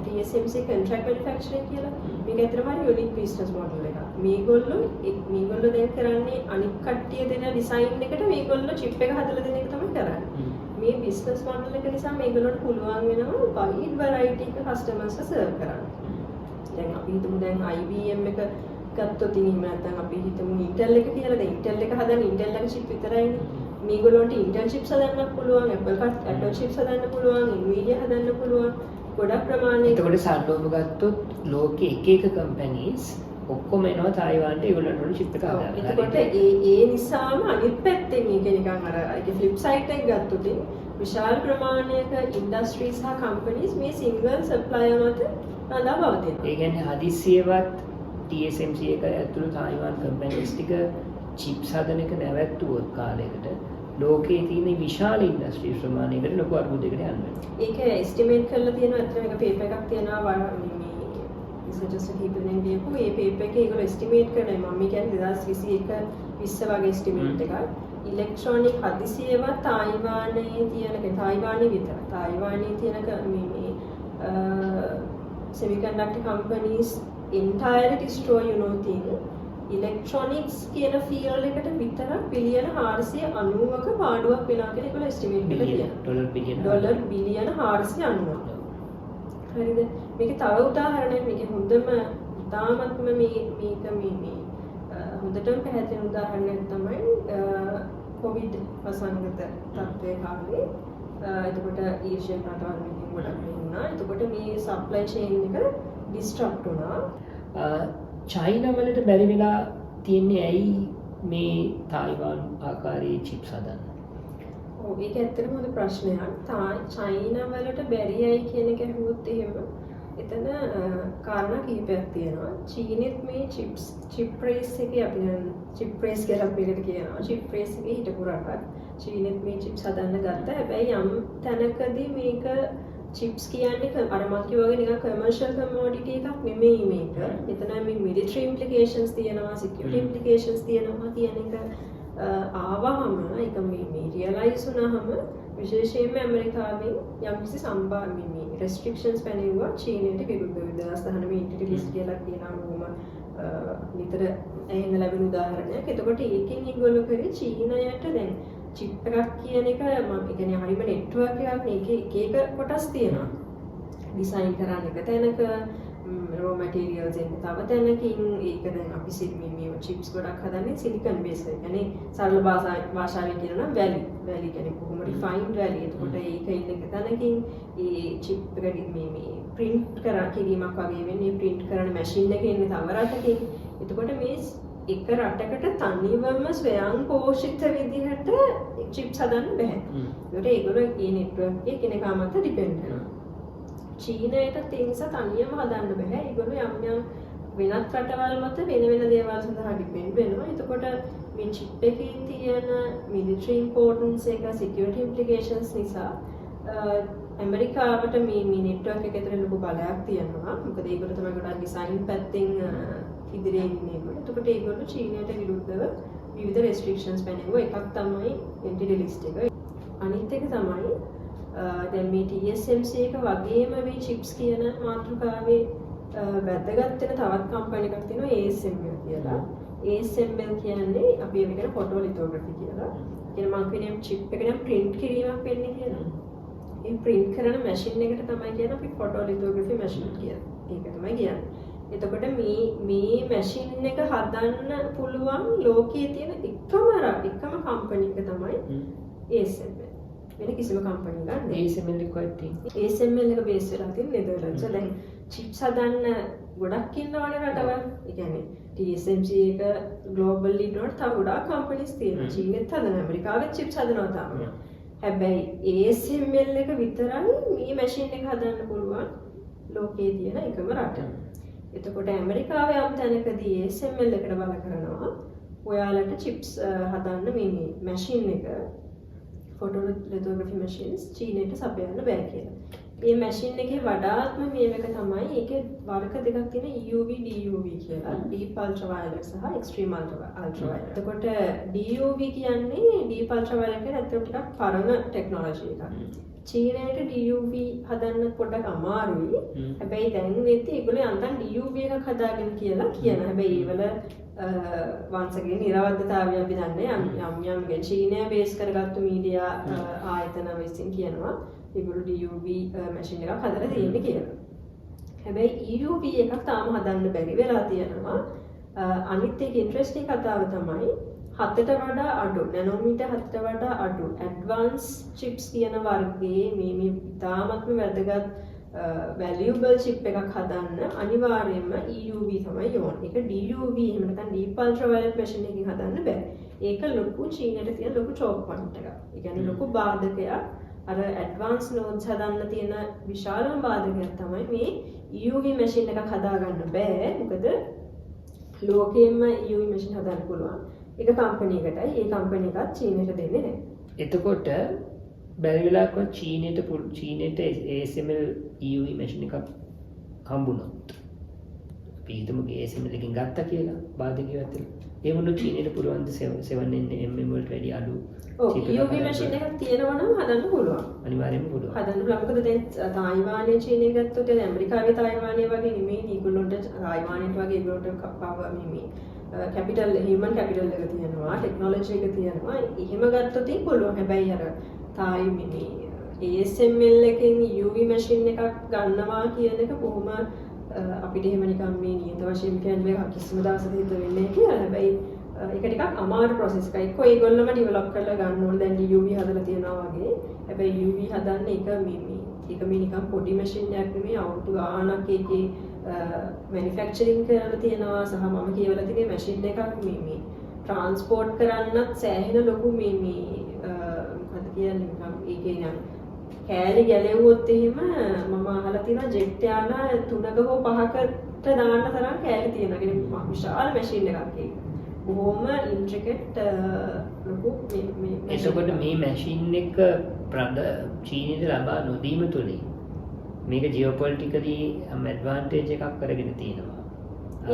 TSMC contract manufacturing කියලා. මේක ඇත්තටම හරි යුනික් බිස්නස් මොඩල් එකක්. මේගොල්ලෝ දැන් කරන්නේ අනික් කට්ටිය දෙන ඩිසයින් එකට මේගොල්ලෝ චිප් එක හදලා දෙන එක තමයි කරන්නේ. මේ බිස්නස් මොඩල් එක නිසා මේගොල්ලන්ට පුළුවන් වෙනවා වයිඩ් වෙරයිටි එක කස්ටමර්ස්ට සර්ව් කරන්න. දැන් අපි හිතමු දැන් IBM එක ගත්තොත් එහෙම නැත්නම් අපි හිතමු Intel එක කියලා. දැන් Intel එක හදන්නේ Intel එක chip විතරයිනේ. මේගොල්ලන්ට Intel chips හදන්න පුළුවන්, Apple chips හදන්න පුළුවන්, Nvidia හදන්න පුළුවන්. ගොඩක් ප්‍රමාණයක. එතකොට සල්ලෝම ගත්තොත් ලෝකේ එක කම්පැනිස් ඔක්කොම එනවා තායිවාන්ට ඒගොල්ලන්ට උඩ චිප් එක හදාගන්න. එතකොට ඒ නිසාම අනිත් පැත්තේ මේක නිකන් අර ඒකේ ෆ්ලිප් සයිඩ් එක ගත්තොත් විශාල ප්‍රමාණයක ඉන්ඩස්ට්‍රීස් සහ කම්පැනිස් මේ සිංගල් සප්ලයර් මත රඳා පවතිනවා. ඒ කියන්නේ හදිස්සියවත් TSMC එක ඇතුළු තායිවාන් කම්පැනිස් ටික චිප්ස් හදන එක නැවැත්තුවොත් කාලයකට ලෝකයේ තියෙන විශාල ඉන්ඩස්ට්‍රීස් ප්‍රමාණයකට ලොකු අර්බුදයකට යන්න වෙනවා. ඒක එස්ටිමේට් කරලා තියෙනවා. අත්‍තරම එක පේපර් එකක් තියෙනවා මේ රිසර්චර්ස් කීපෙනෙක් දීපු ඒ පේපර් එකේ ඒගොල්ලෝ එස්ටිමේට් කරනවා. මම කියන්නේ 2021 20 වගේ එස්ටිමේට් එකක්. ඉලෙක්ට්‍රොනික හදිසියේවත් තායිවානයේ තියෙන තායිවානයේ විතර. තායිවානයේ තියෙන මේ semiconductor companies entirely destroy you know thing. Electronics කියන ෆීල්ඩ් එකට විතර බිලියන 490ක පාඩුවක් වෙනවා කියලා ඒගොල්ලෝ එස්ටිමේට් කරලා තියෙනවා. ඩොලර් බිලියන 490ක්. හරිද? මේක තව උදාහරණයක්. මේක හොඳම ඉතාමත්ම මේක හොඳටම පැහැදිලි උදාහරණයක් තමයි කොවිඩ් වසංගත තත්ත්වයේ කාලේ එතකොට ඒෂියන් රටවල් වලින් ගොඩක් වුණා. එතකොට මේ සප්ලයි චේන් එක ඩිස්ට්‍රප්ට් වුණා. චයිනා වලට බැරි වෙලා තියන්නේ ඇයි මේ තායිවාන් ආකාරයේ චිප්ස් හදන්න? ඔව් ඒක ඇත්තටම හොඳ ප්‍රශ්නයක්. චයිනා වලට බැරි ඇයි කියන එක අහුවොත් එහෙම එතන කාරණා කිහිපයක් තියෙනවා. චීනෙත් මේ චිප් රේස් එකේ අපි දැන් චිප් රේස් කියලා අපිට කියනවා. චිප් රේස් එකේ හිටපු රටක්. චීනෙත් මේ චිප්ස් හදන්න ගත්තා. හැබැයි යම් තැනකදී මේක චිප්ස් කියන්නේ අර මම කිව්වා වගේ නිකන් කමර්ෂල් කමෝඩිටි එකක් නෙමෙයි මේක. එතන මේ මිලිටරි ඉම්ප්ලිකේෂන්ස් තියෙනවා, සිකියුරිටි ඉම්ප්ලිකේෂන්ස් තියෙනවා කියන එක ආවහම ඒක මේ රියලයිස් වුණාම විශේෂයෙන්ම ඇමරිකාවෙන් යම්කිසි මේ රෙස්ට්‍රික්ෂන්ස් පැනෙවුවා චීනයට විරුද්ධව 2019 ඉන්ටිටි ලිස්ට් කියලා කියනවා මොම නිතර ඇහෙන්න ලැබෙන උදාහරණයක්. එතකොට ඒකෙන් ඒගොල්ලෝ කරේ චීනයට දැන් චිප් එකක් කියන එක මම කියන්නේ හරිම නෙට්වර්ක් එකක් නේ. එක කොටස් තියෙනවා. ඩිසයින් කරන්න එක තැනක රෝ මැටීරියල්ස් එක තව තැනකින් ඒක දැන් අපි මේ චිප්ස් ගොඩක් හදන්නේ සිලිකන් බේස් එක. يعني සරල භාෂාවෙන් කියනවා නම් වැලි කියන්නේ කොහොම රිෆයින්ඩ් වැලි. එතකොට ඒක ඉන්න තැනකින් ඒ චිප් එක මේ print කිරීමක් වගේ වෙන්නේ print කරන මැෂින් එකේ ඉන්නේ තව රටකින්. එතකොට මේ එක රටකට තනිවම ස්වයං පෝෂිත විදිහට චිප්ස් හදන්න බෑ. ඒකට ඒගොල්ලෝ ඒ නෙට්වර්ක් එකේ කෙනෙකුට මත ඩිපෙන්ඩ් වෙනවා. චීනයට ඒ නිසා තනියම හදන්න බෑ. ඒගොල්ලෝ යම් වෙනත් රටවල් මත වෙන දේවල් සඳහා ඩිපෙන්ඩ් වෙනවා. එතකොට මේ චිප් එකේ තියෙන මිලිටරි ඉම්පෝර්ටන්ස් එක, සිකියුරිටි ඉම්ප්ලිකේෂන්ස් නිසා ඇමරිකාවට මේ නෙට්වර්ක් එක ඇතුලේ ලොකු බලයක් තියෙනවා. මොකද ඒගොල්ලෝ තමයි ගොඩක් ඩිසයින් පැත්තෙන් ඉදිරියේ ඉන්නේ. එතකොට ඒගොල්ලෝ චීනයට විරුද්ධව විවිධ රෙස්ට්‍රික්ෂන්ස් පැනෙවුවා. එකක් තමයි එන්ටිටි ලිස්ට් එක. අනිත් එක තමයි දැන් මේ TSMC එක වගේම මේ චිප්ස් කියන මාතෘකාවේ වැදගත් වෙන තවත් කම්පැනි එකක් තියෙනවා ASML කියලා. ASML කියන්නේ අපි මේක කියන ෆොටෝලිතෝග්‍රැෆි කියලා. කියන්නේ මම කියන්නේ චිප් එක නම් print කිරීමක් වෙන්නේ කියලා. ඒ print කරන මැෂින් එකට තමයි කියන්නේ අපි ෆොටෝලිතෝග්‍රැෆි මැෂින් කියලා. ඒක තමයි කියන්නේ. එතකොට මේ මැෂින් එක හදන්න පුළුවන් ලෝකයේ තියෙන එකම කම්පැනි එක තමයි ASML. වෙන කිසිම කම්පැනි එකක් නෑ. ASML එක කොහෙද? ASML එක බේස් වෙලා තියෙන නෙදර්ලන්ඩ්ස්. දැන් චිප්ස් හදන්න ගොඩක් ඉන්නවනේ රටවල්. ඒ කියන්නේ TSMC එක ග්ලෝබලි ඉන්නවට තව ගොඩක් කම්පැනිස් තියෙනවා. චීනෙත් හදනවා, ඇමරිකාවෙත් චිප්ස් හදනවා තාම. හැබැයි ASML එක විතරයි මේ මැෂින් එක හදන්න පුළුවන් ලෝකයේ තියෙන එකම රට. එතකොට ඇමරිකාවේ යම් තැනකදී ASML එකට බල කරනවා ඔයාලට චිප්ස් හදන්න මේ මැෂින් එක ෆොටෝලිතෝග්‍රැෆි මැෂින්ස් චීනයට සපයන්න බෑ කියලා. මේ මැෂින් එකේ වඩාත්ම මේක තමයි ඒකේ වර්ග දෙකක් තියෙන EUV DUV කියලා. Deep Ultraviolet සහ Extreme Ultraviolet. එතකොට DUV කියන්නේ Deep Ultraviolet කියන්නේ ඇත්තටම ටිකක් පරණ ටෙක්නොලොජි එකක්. චීනයට DUV හදන්න පොඩ්ඩක් අමාරුයි. හැබැයි දැන් වෙද්දී ඒගොල්ලෝ යන්තම් DUV එකක් හදාගෙන කියලා කියනවා. හැබැයි ඒවල වංශගේ නිරවද්දතාවය අපි දන්නේ යම් යම් චීනය බේස් කරගත්තු මීඩියා ආයතන විසින් කියනවා ඒගොල්ලෝ DUV මැෂින් එකක් හදලා තියෙන්නේ කියලා. හැබැයි EUV එකක් තාම හදන්න බැරි වෙලා තියෙනවා. අනිත් එක ඉන්ටරෙස්ටිං කතාව තමයි 7ට වඩා අඩු නැනෝමීටර් 7ට වඩා අඩු ඇඩ්වාන්ස් චිප්ස් කියන වර්ගයේ මේ ඉතාමත්ම වැදගත් වැලියබල් චිප් එකක් හදන්න අනිවාර්යයෙන්ම EUV තමයි ඕන. ඒක DUV එහෙම නැත්නම් Deep Ultraviolet machine එකකින් හදන්න බෑ. ඒක ලොකු චීනයට තියෙන ලොකු choke point එකක්. ඒ කියන්නේ ලොකු බාධකයක්. අර ඇඩ්වාන්ස් nodes හදන්න තියෙන විශාලම බාධකයක් තමයි මේ EUV machine එකක් හදාගන්න බෑ. මොකද ලෝකෙම EUV machine හදන්න පුළුවන්. ඒක කම්පැනි එකටයි. ඒ කම්පැනි එකත් චීනයට දෙන්නේ නැහැ. එතකොට බැරි වෙලාවක චීනයට ASML EUV මැෂින් එකක් හම්බුනොත් අපි හිතමු ASML එකෙන් ගත්තා කියලා බාධකයක් ඇතිලා ඒ වුණොත් චීනයට පුළුවන් ද 7nm වලට වැඩි අඩු EUV මැෂින් එකක් තියෙනවා නම් හදන්න පුළුවන්. අනිවාර්යයෙන්ම පුළුවන්. හදන්න පුළුවන්. මොකද දැන් තායිවානයේ චීනය ගත්තොත් දැන් ඇමරිකාවේ තායිවානයේ වගේ නෙමෙයි. ඒගොල්ලොන්ට තායිවානයට වගේ ඒගොල්ලොන්ට පවර් මේ කැපිටල් හියුමන් කැපිටල් එක තියෙනවා, ටෙක්නොලොජි එක තියෙනවා. එහෙම ගත්තොත් පුළුවන්. හැබැයි අර තායි මේ ASML එකෙන් UV මැෂින් එකක් ගන්නවා කියන එක කොහොම අපිට එහෙම නිකන් මේ නියත වශයෙන් කියන්නේ කිසිම දවසක හිත වෙන්නේ නැහැ කියලා. හැබැයි ඒක ටිකක් අමාරු process එකක්. එක්ක ඒගොල්ලොම develop කරලා ගන්න ඕනේ. දැන් UV හදලා තියෙනවා වගේ. හැබැයි UV හදන්න ඒක මේ නිකන් පොඩි මැෂින් එකක් නෙමෙයි. අවුරුදු ගාණක් ඒකේ මැනුෆැක්චරින් කරලා තියෙනවා. සහ මම කියවලා තියෙන මැෂින් එකක් මේ ට්‍රාන්ස්පෝර්ට් කරන්නත් සෑහෙන ලොකු මේ මොකද කියන්නේ නිකන් ඒකේ නම් කෑලි ගැලෙව්වොත් එහෙම මම අහලා තියෙනවා ජෙට් යානා 3ක හෝ 5කට දාන්න තරම් කෑලි තියෙනවා. ඒ කියන්නේ විශාල මැෂින් එකක් ඒක. බොහොම ඉන්ට්‍රිකට් ලොකු මේ එතකොට මේ මැෂින් එක චීනයට ලබා නොදීම තුලින් මේක ජියෝපොලිටිකලි ඇඩ්වාන්ටේජ් එකක් කරගෙන තියෙනවා.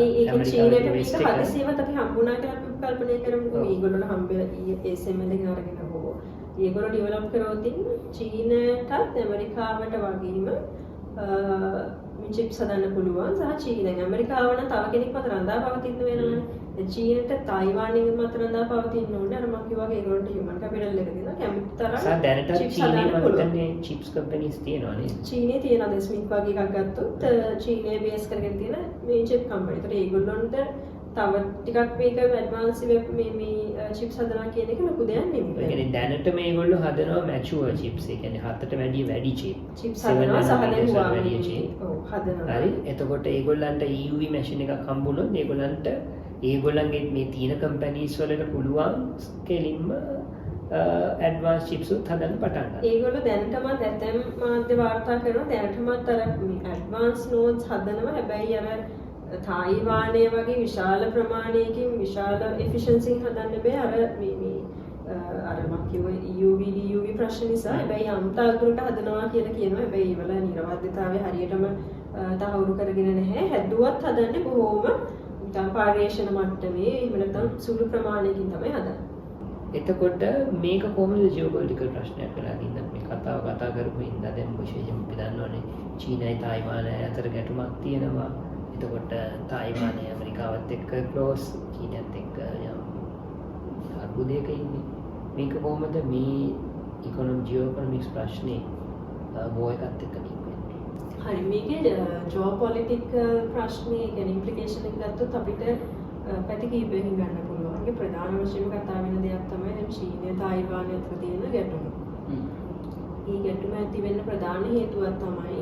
ඒක චීනයට මේක හදිසියෙවත් අපි හම්බුණා කියලා අපි කල්පනා කරමුකෝ. මේගොල්ලෝ හම්බෙලා ASML එකෙන් අරගෙන හොබෝ. ඒගොල්ලෝ ඩෙවලොප් කරොත් චීනයටත් ඇමරිකාවට වගේම මේ චිප්ස් හදන්න පුළුවන්. සහ චීනෙන් ඇමරිකාව නම් තව කෙනෙක් මත රඳා පවතින්න වෙනවනේ. චීනට තායිවානයෙන් මත රඳා පවතින්න ඕනේ. අර මම කිව්වා වගේ ඒගොල්ලන්ට හියුමන් කැපිටල් එක දෙනවා. කැමතිතරම් සහ දැනට චීනේ මතන්නේ චිප්ස් කම්පැනිස් තියෙනවා නේද? චීනේ තියෙනවා. දැන් ස්මිත් වගේ එකක් ගත්තොත් චීනේ බේස් කරගෙන තියෙන මේ චිප් කම්පැනි. ඒතර ඒගොල්ලන්ට තව ටිකක් මේක ඇඩ්වාන්ස් මේ චිප්ස් හදනවා කියන එක ලොකු දෙයක් නෙමෙයි. ඒ කියන්නේ දැනට මේගොල්ලෝ හදනවා මැචුවර් චිප්ස්. ඒ කියන්නේ 7ට වැඩි චිප්ස් හදනවා සහ දැන් හදනවා. හරි. එතකොට ඒගොල්ලන්ට EUV මැෂින් එකක් හම්බුනොත් ඒගොල්ලන්ගේ මේ තියෙන කම්පැනිස් වලට පුළුවන් කෙලින්ම ඇඩ්වාන්ස් චිප්ස් උත් හදන්න පටන් ගන්නවා. ඒගොල්ලෝ දැනටම ඇතැම් මාධ්‍ය වාර්තා කරනවා දැනටමත් අර ඇඩ්වාන්ස් නෝඩ්ස් හදනවා. හැබැයි අර තායිවානයේ වගේ විශාල ප්‍රමාණයකින් විශාල එෆිෂන්සි හදන්න බෑ. අර මම කිව්ව EUV DUV ප්‍රශ්න නිසා. හැබැයි අම්තා දුරට හදනවා කියලා කියනවා. හැබැයි ඒවල නිර්වද්‍යතාවය හරියටම තහවුරු කරගෙන නැහැ. හැදුවත් හදන්නේ බොහොම නිකන් පරිශ්‍රණ මට්ටමේ එහෙම නැත්නම් සුළු ප්‍රමාණයකින් තමයි හදන්නේ. එතකොට මේක කොහොමද ජියෝපොලිටිකල් ප්‍රශ්නයක් වෙලා තියෙන්නේ? මේ කතා කරපු ඉඳලා දැන් විශේෂයෙන්ම අපි දන්නවනේ චීනයි තායිවානය අතර ගැටුමක් තියෙනවා. එතකොට තායිවානය ඇමරිකාවත් එක්ක ක්ලෝස්, චීනයත් එක්ක යම් අර්බුදයක ඉන්නේ. මේක කොහොමද මේ ජියෝපොලිටික්ස් ප්‍රශ්නේ බෝ එකත් එක්ක නික්වෙන්නේ? හරි, මේකේ ජියෝපොලිටිකල් ප්‍රශ්නේ කියන්නේ ඉම්ප්ලිකේෂන් එක ගත්තොත් අපිට පැති කිහිපයකින් ගන්න පුළුවන්. ඒකේ ප්‍රධාන වශයෙන්ම කතා වෙන දෙයක් තමයි දැන් චීනය තායිවානය අතර තියෙන ගැටුම. මේ ගැටුම ඇති වෙන්න ප්‍රධාන හේතුවක් තමයි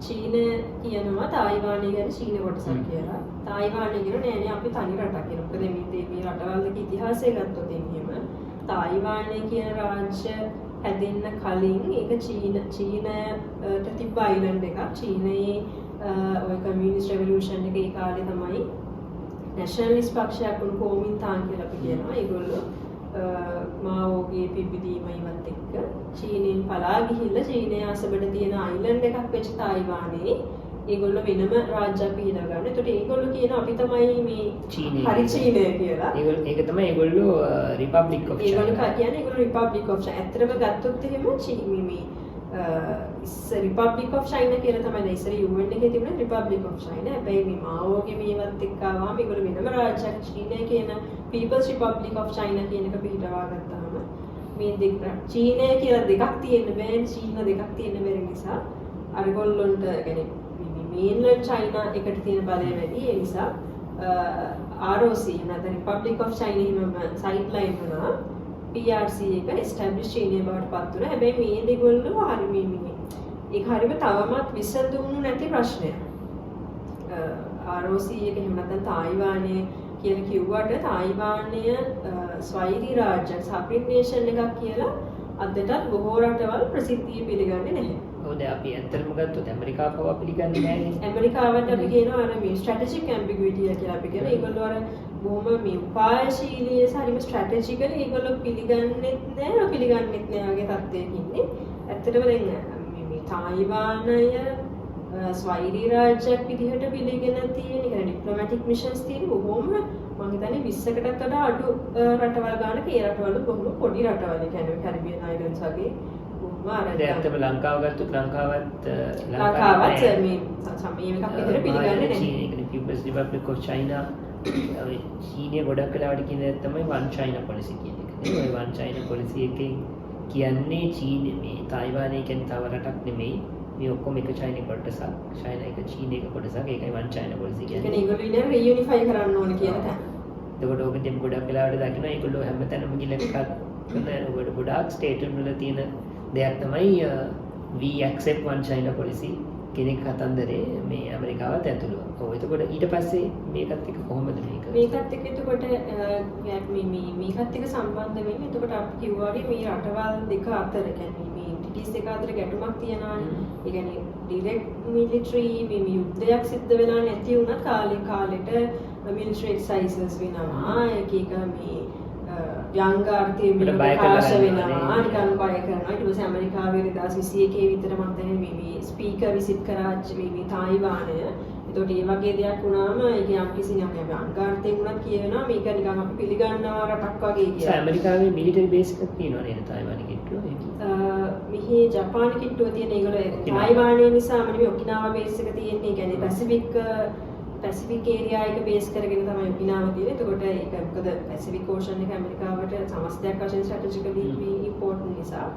චීන කියනවා තායිවානය ගැන චීන කොටසක් කියලා. තායිවානය කියන නෑනේ අපි තනි රටක් කියලා. මොකද මේ රටවල්ක ඉතිහාසය ගත්තොත් එහෙම තායිවානය කියන රාජ්‍ය හැදෙන්න කලින් ඒක චීනට තිබ්බ අයිලන්ඩ් එකක්. චීනයේ ඔය කමියුනිස්ට් රෙවොලියුෂන් එක ඒ කාලේ තමයි නැෂනලිස්ට් පක්ෂයක් වුණු කොමින්තාන් කියලා අපි කියනවා. ඒගොල්ලෝ මාවෝගේ පිබිදීමයිවත් එක්ක චීනෙන් පලා ගිහිල්ලා චීනයේ අසබඩ තියෙන අයිලන්ඩ් එකක් වෙච්ච තායිවානේ ඒගොල්ලෝ වෙනම රාජ්‍යයක් පිහිටව ගන්න. ඒකට ඒගොල්ලෝ කියන අපි තමයි මේ හරි චීනය කියලා. ඒක තමයි ඒගොල්ලෝ රිපබ්ලික් ඔෆ් චයිනා. ඒගොල්ලෝ කියන්නේ ඒගොල්ලෝ රිපබ්ලික් ඔෆ් චයිනා. ඇත්තටම ගත්තොත් එහෙම මේ රිපබ්ලික් ඔෆ් චයිනා කියලා තමයි දැන් ඉස්සර UN එකේ තිබුණේ රිපබ්ලික් ඔෆ් චයිනා. හැබැයි මේ මාओගේ මේවත් එක්ක ආවම ඒගොල්ලෝ වෙනම රාජ්‍යයක් චීනය කියන පීපල්ස් රිපබ්ලික් ඔෆ් චයිනා කියන එක පිහිටවා ගත්තාම මේ දෙක චීනය කියලා දෙකක් තියෙන්න බෑ. චීන දෙකක් තියෙන්න බැරි නිසා අරගොල්ලොන්ට يعني මේන්ලන්ඩ් චයිනා එකට තියෙන බලය වැඩි. ඒ නිසා ROC නැත්නම් රිපබ්ලික් ඔෆ් චයිනා හිමම සයිඩ්ලයින් වුණා. PRC එක එස්ටැබ්ලිෂ් චීනය බවට පත් වුණා. හැබැයි මේ දෙගොල්ලෝ හරි මේ ඒක හරියම තවමත් විසඳුම් නැති ප්‍රශ්නයක්. ROC එක එහෙම නැත්නම් තායිවානය කියලා කිව්වට තායිවානය ස්වෛරී රාජ්‍යයක් සප්‍රීම් නේෂන් එකක් කියලා අදටත් බොහෝ රටවල් ප්‍රසිද්ධිය පිළිගන්නේ නැහැ. ඔව් දැන් අපි ඇත්තටම ගත්තොත් ඇමරිකාව පවා පිළිගන්නේ නැහැ නේ. ඇමරිකාවට අපි කියනවා අර මේ ස්ට්‍රැටජික් ඇම්බිගුයිටි කියලා අපි කියනවා. ඒගොල්ලෝ අර බොහොම මේ උපායශීලී හරිම ස්ට්‍රැටජිකලි ඒගොල්ලෝ පිළිගන්නෙත් නැහැ පිළිගන්නෙත් නැහැ වගේ තත්ත්වයක ඉන්නේ. ඇත්තටම දැන් මේ තායිවානය ස්වෛරී රාජ්‍යයක් විදිහට පිළිගෙන තියෙන කියන්නේ ඩිප්ලොමැටික් මිෂන්ස් තියෙන බොහොම මම හිතන්නේ 20කටත් වඩා අඩු රටවල් ගානක ඒ රටවල බොහොම පොඩි රටවල් කියන්නේ කැරිබියන් අයිලන්ඩ්ස් වගේ බොහොම අර දැන් අපිට ලංකාව ගත්තොත් ලංකාවත් මේ සමීප එකක් විදිහට පිළිගන්නේ නැහැ. චීනයේ පීපල්ස් රිපබ්ලික් ඔෆ් චයිනා චීනය ගොඩක් වෙලාවට කියන දේ තමයි වන් චයිනා පොලිසි කියන එක. ඒ වන් චයිනා පොලිසි එකෙන් කියන්නේ චීන මේ තායිවානය කියන්නේ තව රටක් නෙමෙයි. මේ ඔක්කොම එක චයිනා කොටසක්. චයිනා එක චීන එක කොටසක්. ඒකයි වන් චයිනා පොලිසි කියන්නේ. ඒ කියන්නේ ඒගොල්ලෝ ඉන්නේ රියුනිෆයි කරන්න ඕන කියන තැන. එතකොට ඕක දෙම් ගොඩක් වෙලාවට දකින්න ඒගොල්ලෝ හැමතැනම ගිහලා එකක් කරන ඔකට ගොඩාක් ස්ටේට්මන්ට් වල තියෙන දෙයක් තමයි we accept one China policy කෙනෙක් කතන්දරේ මේ ඇමරිකාවත් ඇතුළු. ඔව් එතකොට ඊට පස්සේ මේකත් එක්ක කොහොමද මේක? මේකත් එක්ක එතකොට මේකත් එක්ක සම්බන්ධ වෙන්නේ එතකොට අපි කිව්වා වගේ මේ රටවල් දෙක අතර කියන්නේ මේ එන්ටිටිස් දෙක අතර ගැටුමක් තියෙනවානේ. ඒ කියන්නේ ඩිරෙක්ට් මිලිටරි මේ යුද්ධයක් සිද්ධ වෙලා නැති වුණත් කාලෙට මිලිටරි එක්සයිසස් වෙනවා. එක මේ ව්‍යංගාර්ථයේ ප්‍රකාශ වෙනවා නිකන් බය කරනවා. ඊට පස්සේ ඇමරිකාවේ 2021 විතර මම දැනෙන්නේ මේ ස්පීකර් විසිට් කරා මේ තායිවානය. ඒතකොට මේ වගේ දෙයක් වුණාම ඒක යම් කිසි ව්‍යංගාර්ථයෙන් වුණත් කියනවා මේක නිකන් අපි පිළිගන්නවා රටක් වගේ කියලා. ඇමරිකාවේ මිලිටරි බේස් එකක් තියෙනවා නේද තායිවානයේ කිට්ටුව? මෙහි ජපාන කිට්ටුව තියෙන ඒගොල්ලෝ තායිවානය නිසාම නෙමෙයි ඔකිනාවා බේස් එක තියෙන්නේ. ඒ කියන්නේ පැසිෆික් ඒරියා එක බේස් කරගෙන තමයි ඔකිනාව තියෙන්නේ. එතකොට ඒක මොකද පැසිෆික් ඕෂන් එක ඇමරිකාවට සමස්තයක් වශයෙන් ස්ට්‍රැටජිකලි ඉම්පෝර්ටන්ට් නිසා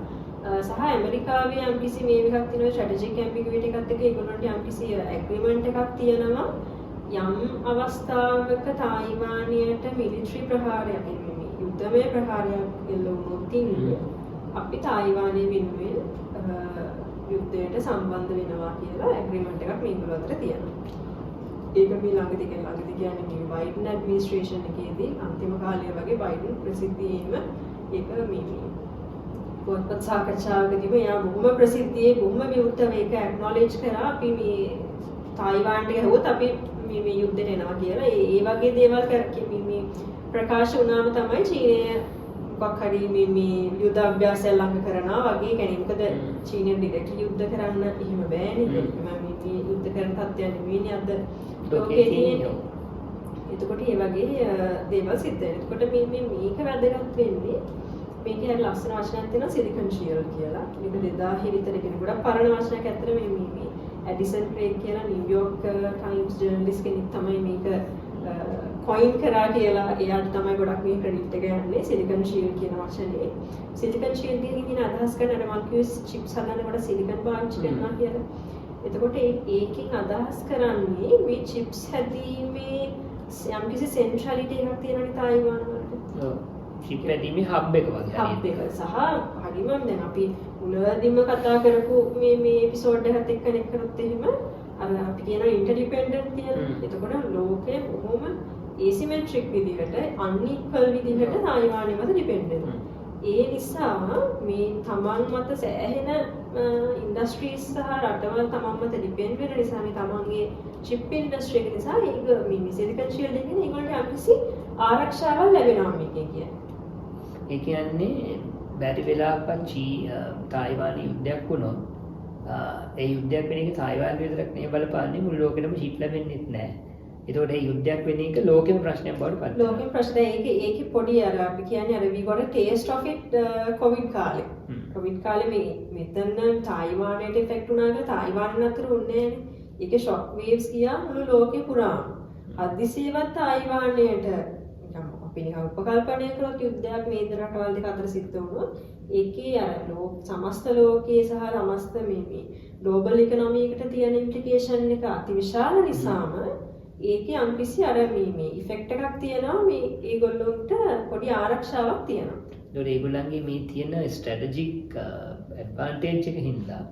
සහ ඇමරිකාවේ යම්කිසි මේ එකක් තියෙනවා ස්ට්‍රැටජික් ඇම්බිගුයිටි එකත් එක්ක ඒගොල්ලන්ට යම්කිසි ඇග්‍රීමන්ට් එකක් තියෙනවා යම් අවස්ථාවක තායිවානයට මිලිටරි ප්‍රහාරයක් මේ යුද්ධමය ප්‍රහාරයක් එල්ල වුණොත් අපි තායිවානය වෙනුවෙන් යුද්ධයට සම්බන්ධ වෙනවා කියලා ඇග්‍රීමන්ට් එකක් මේගොල්ලෝ අතර තියෙනවා. ඒක මේ ළඟදී කියන්නේ මේ බයිඩන් ඇඩ්මිනිස්ට්‍රේෂන් එකේදී අන්තිම කාලය වගේ බයිඩන් ප්‍රසිද්ධියේම ඒක මේ පොත්පත් සාකච්ඡාවකදී මෙයා බොහොම ප්‍රසිද්ධියේ බොහොම විවෘතව ඒක ඇක්නොලෙජ් කරා අපි මේ තායිවාන්ට ගහුවොත් අපි මේ යුද්ධෙට එනවා කියලා. ඒ වගේ දේවල් මේ ප්‍රකාශ වුණාම තමයි චීනය මොකක් හරි මේ යුද්ධ අභ්‍යාසය ළඟ කරනවා වගේ කියන්නේ මොකද චීනය ඩිරෙක්ට් යුද්ධ කරන්න එහෙම බෑනේ. මේ යුද්ධ කරන තත්ත්වයක් නෙවෙයිනේ අද ලෝකේ තියෙන්නේ. එතකොට මේ වගේ දේවල් සිද්ධ වෙනවා. එතකොට මේක වැදගත් වෙන්නේ මේකේ හරි ලස්සන වචනයක් තියෙනවා සිලිකන් ෂීල්ඩ් කියලා. මේක 2000 විතර කෙනෙක් ගොඩක් පරණ වචනයක් ඇත්තට මේ ඇඩිසන් ක්‍රේග් කියලා නිව්යෝර්ක් ටයිම්ස් ජර්නලිස්ට් කෙනෙක් තමයි මේක කොයින් කරා කියලා. එයාට තමයි ගොඩක් මේ ක්‍රෙඩිට් එක යන්නේ සිලිකන් ෂීල්ඩ් කියන වචනේ. සිලිකන් ෂීල්ඩ් එකකින් අදහස් කරන අර මම කිව්වේ චිප්ස් හදනකොට සිලිකන් පාවිච්චි කරනවා කියලා. එතකොට ඒකෙන් අදහස් කරන්නේ මේ චිප්ස් හැදීමේ යම්කිසි සෙන්ට්‍රැලිටි එකක් තියෙනනේ තායිවාන වලට. ඔව්. චිප් හැදීමේ හබ් එක වගේ. හබ් එක සහ හරිම දැන් අපි මුලදීම කතා කරපු මේ එපිසෝඩ් එකත් එක්ක කනෙක්ට් කරොත් එහෙම අර අපි කියනවා ඉන්ටර්ඩිපෙන්ඩන්ට් කියලා. එතකොට ලෝකේ බොහොම ඒසිමෙට්‍රික් විදිහට අන්ඉක්වල් විදිහට තායිවානෙ මත ඩිපෙන්ඩ් වෙනවා. ඒ නිසා මේ තමන් මත සෑහෙන ඉන්ඩස්ට්‍රීස් සහ රටවල් තමන් මත ඩිපෙන්ඩ් වෙන නිසා මේ තමන්ගේ චිප් ඉන්ඩස්ට්‍රි එක නිසා ඒක මේ සිලිකන් ෂීල්ඩ් එකෙන් ඒගොල්ලන්ට යම්කිසි ආරක්ෂාවක් ලැබෙනවා මේකේ කියන්නේ. ඒ කියන්නේ බැරි වෙලාවක තායිවාන යුද්ධයක් වුණොත් ඒ යුද්ධයක් වෙන එක තායිවාන විතරක් නෙවෙයි බලපාන්නේ මුළු ලෝකෙටම චිප් ලැබෙන්නේ නැහැ. ඒතකොට මේ යුද්ධයක් වෙන එක ලෝකෙම ප්‍රශ්නයක් බවට පත් වෙනවා. ලෝකෙම ප්‍රශ්නය ඒකේ පොඩි අර අපි කියන්නේ අර we got a taste of it Covid කාලේ. කොවිඩ් කාලේ මෙතන තායිවානයට ඉෆෙක්ට් වුණා කියලා තායිවාන නතර වුණේ නැහැ. ඒකේ ෂොක් වේව්ස් ගියා මුළු ලෝකෙ පුරාම. අදිසියවත් තායිවානයට අපි නිකන් උපකල්පනය කරොත් යුද්ධයක් මේ රටවල් දෙක අතර සිද්ධ වුණොත් ඒකේ අර සමස්ත ලෝකයේ සහ සමස්ත මේ ග්ලෝබල් ඉකොනොමි එකට තියෙන ඉම්ප්ලිකේෂන් එක අතිවිශාල නිසාම ඒකේ යම්කිසි අර මේ ඉෆෙක්ට් එකක් තියෙනවා මේ ඒගොල්ලොන්ට පොඩි ආරක්ෂාවක් තියෙනවා. ඒතකොට ඒගොල්ලන්ගේ මේ තියෙන ස්ට්‍රැටජික් ඇඩ්වාන්ටේජ් එක හින්දා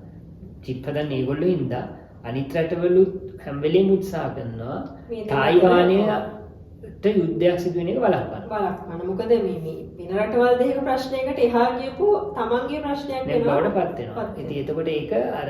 චිප් හදන්න ඒගොල්ලෝ හින්දා අනිත් රටවලුත් හැම වෙලේම උත්සාහ කරනවා තායිවානයට යුද්ධයක් සිදු වෙන එක වළක්වන්න. මොකද මේ වෙන රටවල් දෙක ප්‍රශ්නයකට එහා ගියපු තමන්ගේ ප්‍රශ්නයක් වෙනවා. බවටපත් වෙනවා. ඉතින් එතකොට ඒක අර